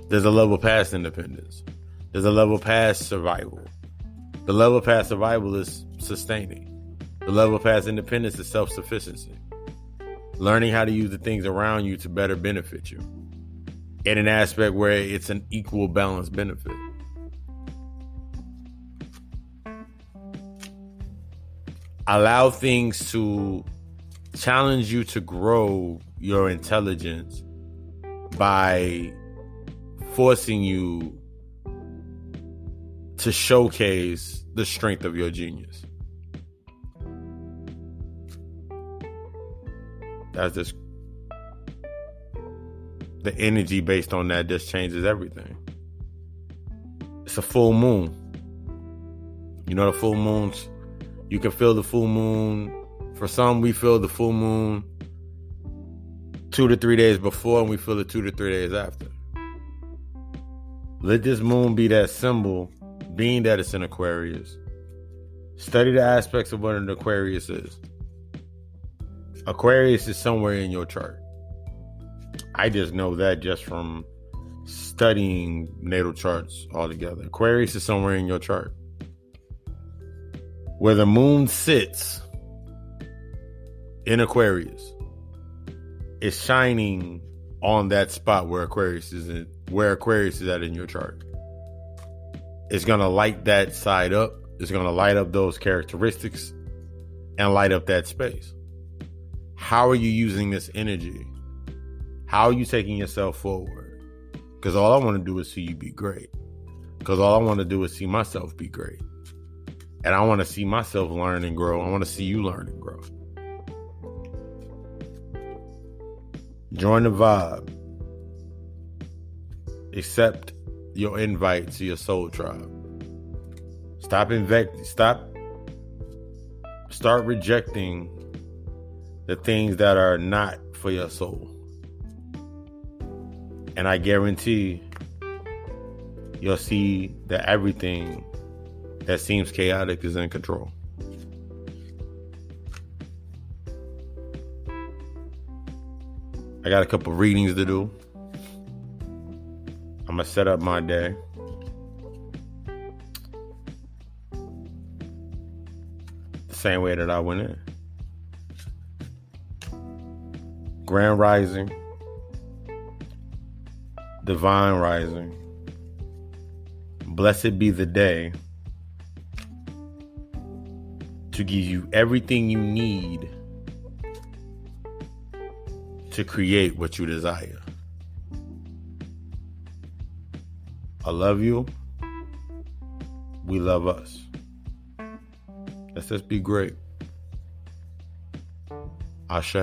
There's a level past independence. There's a level past survival. The level past survival is sustaining. The level past independence is self-sufficiency. Learning how to use the things around you to better benefit you. In an aspect where it's an equal balanced benefit. Allow things to challenge you to grow your intelligence by forcing you to showcase the strength of your genius. That's just the energy based on that just changes everything. It's a full moon. You know the full moons, you can feel the full moon. For some, we feel the full moon 2 to 3 days before, and we feel it 2 to 3 days after. Let this moon be that symbol, being that it's in Aquarius. Study the aspects of what an Aquarius is. Aquarius is somewhere in your chart. I just know that just from studying natal charts altogether. Aquarius is somewhere in your chart. Where the moon sits in Aquarius, is shining on that spot where Aquarius is at in your chart. It's going to light that side up. It's going to light up those characteristics and light up that space. How are you using this energy? How are you taking yourself forward? Because all I want to do is see you be great. Because all I want to do is see myself be great. And I want to see myself learn and grow. I want to see you learn and grow. Join the vibe. Accept your invite to your soul tribe. Start rejecting the things that are not for your soul. And I guarantee you'll see that everything that seems chaotic is in control. I got a couple readings to do. I'm going to set up my day. The same way that I went in. Grand Rising. Divine Rising. Blessed be the day to give you everything you need to create what you desire. I love you. We love us. Let's just be great. Ashe.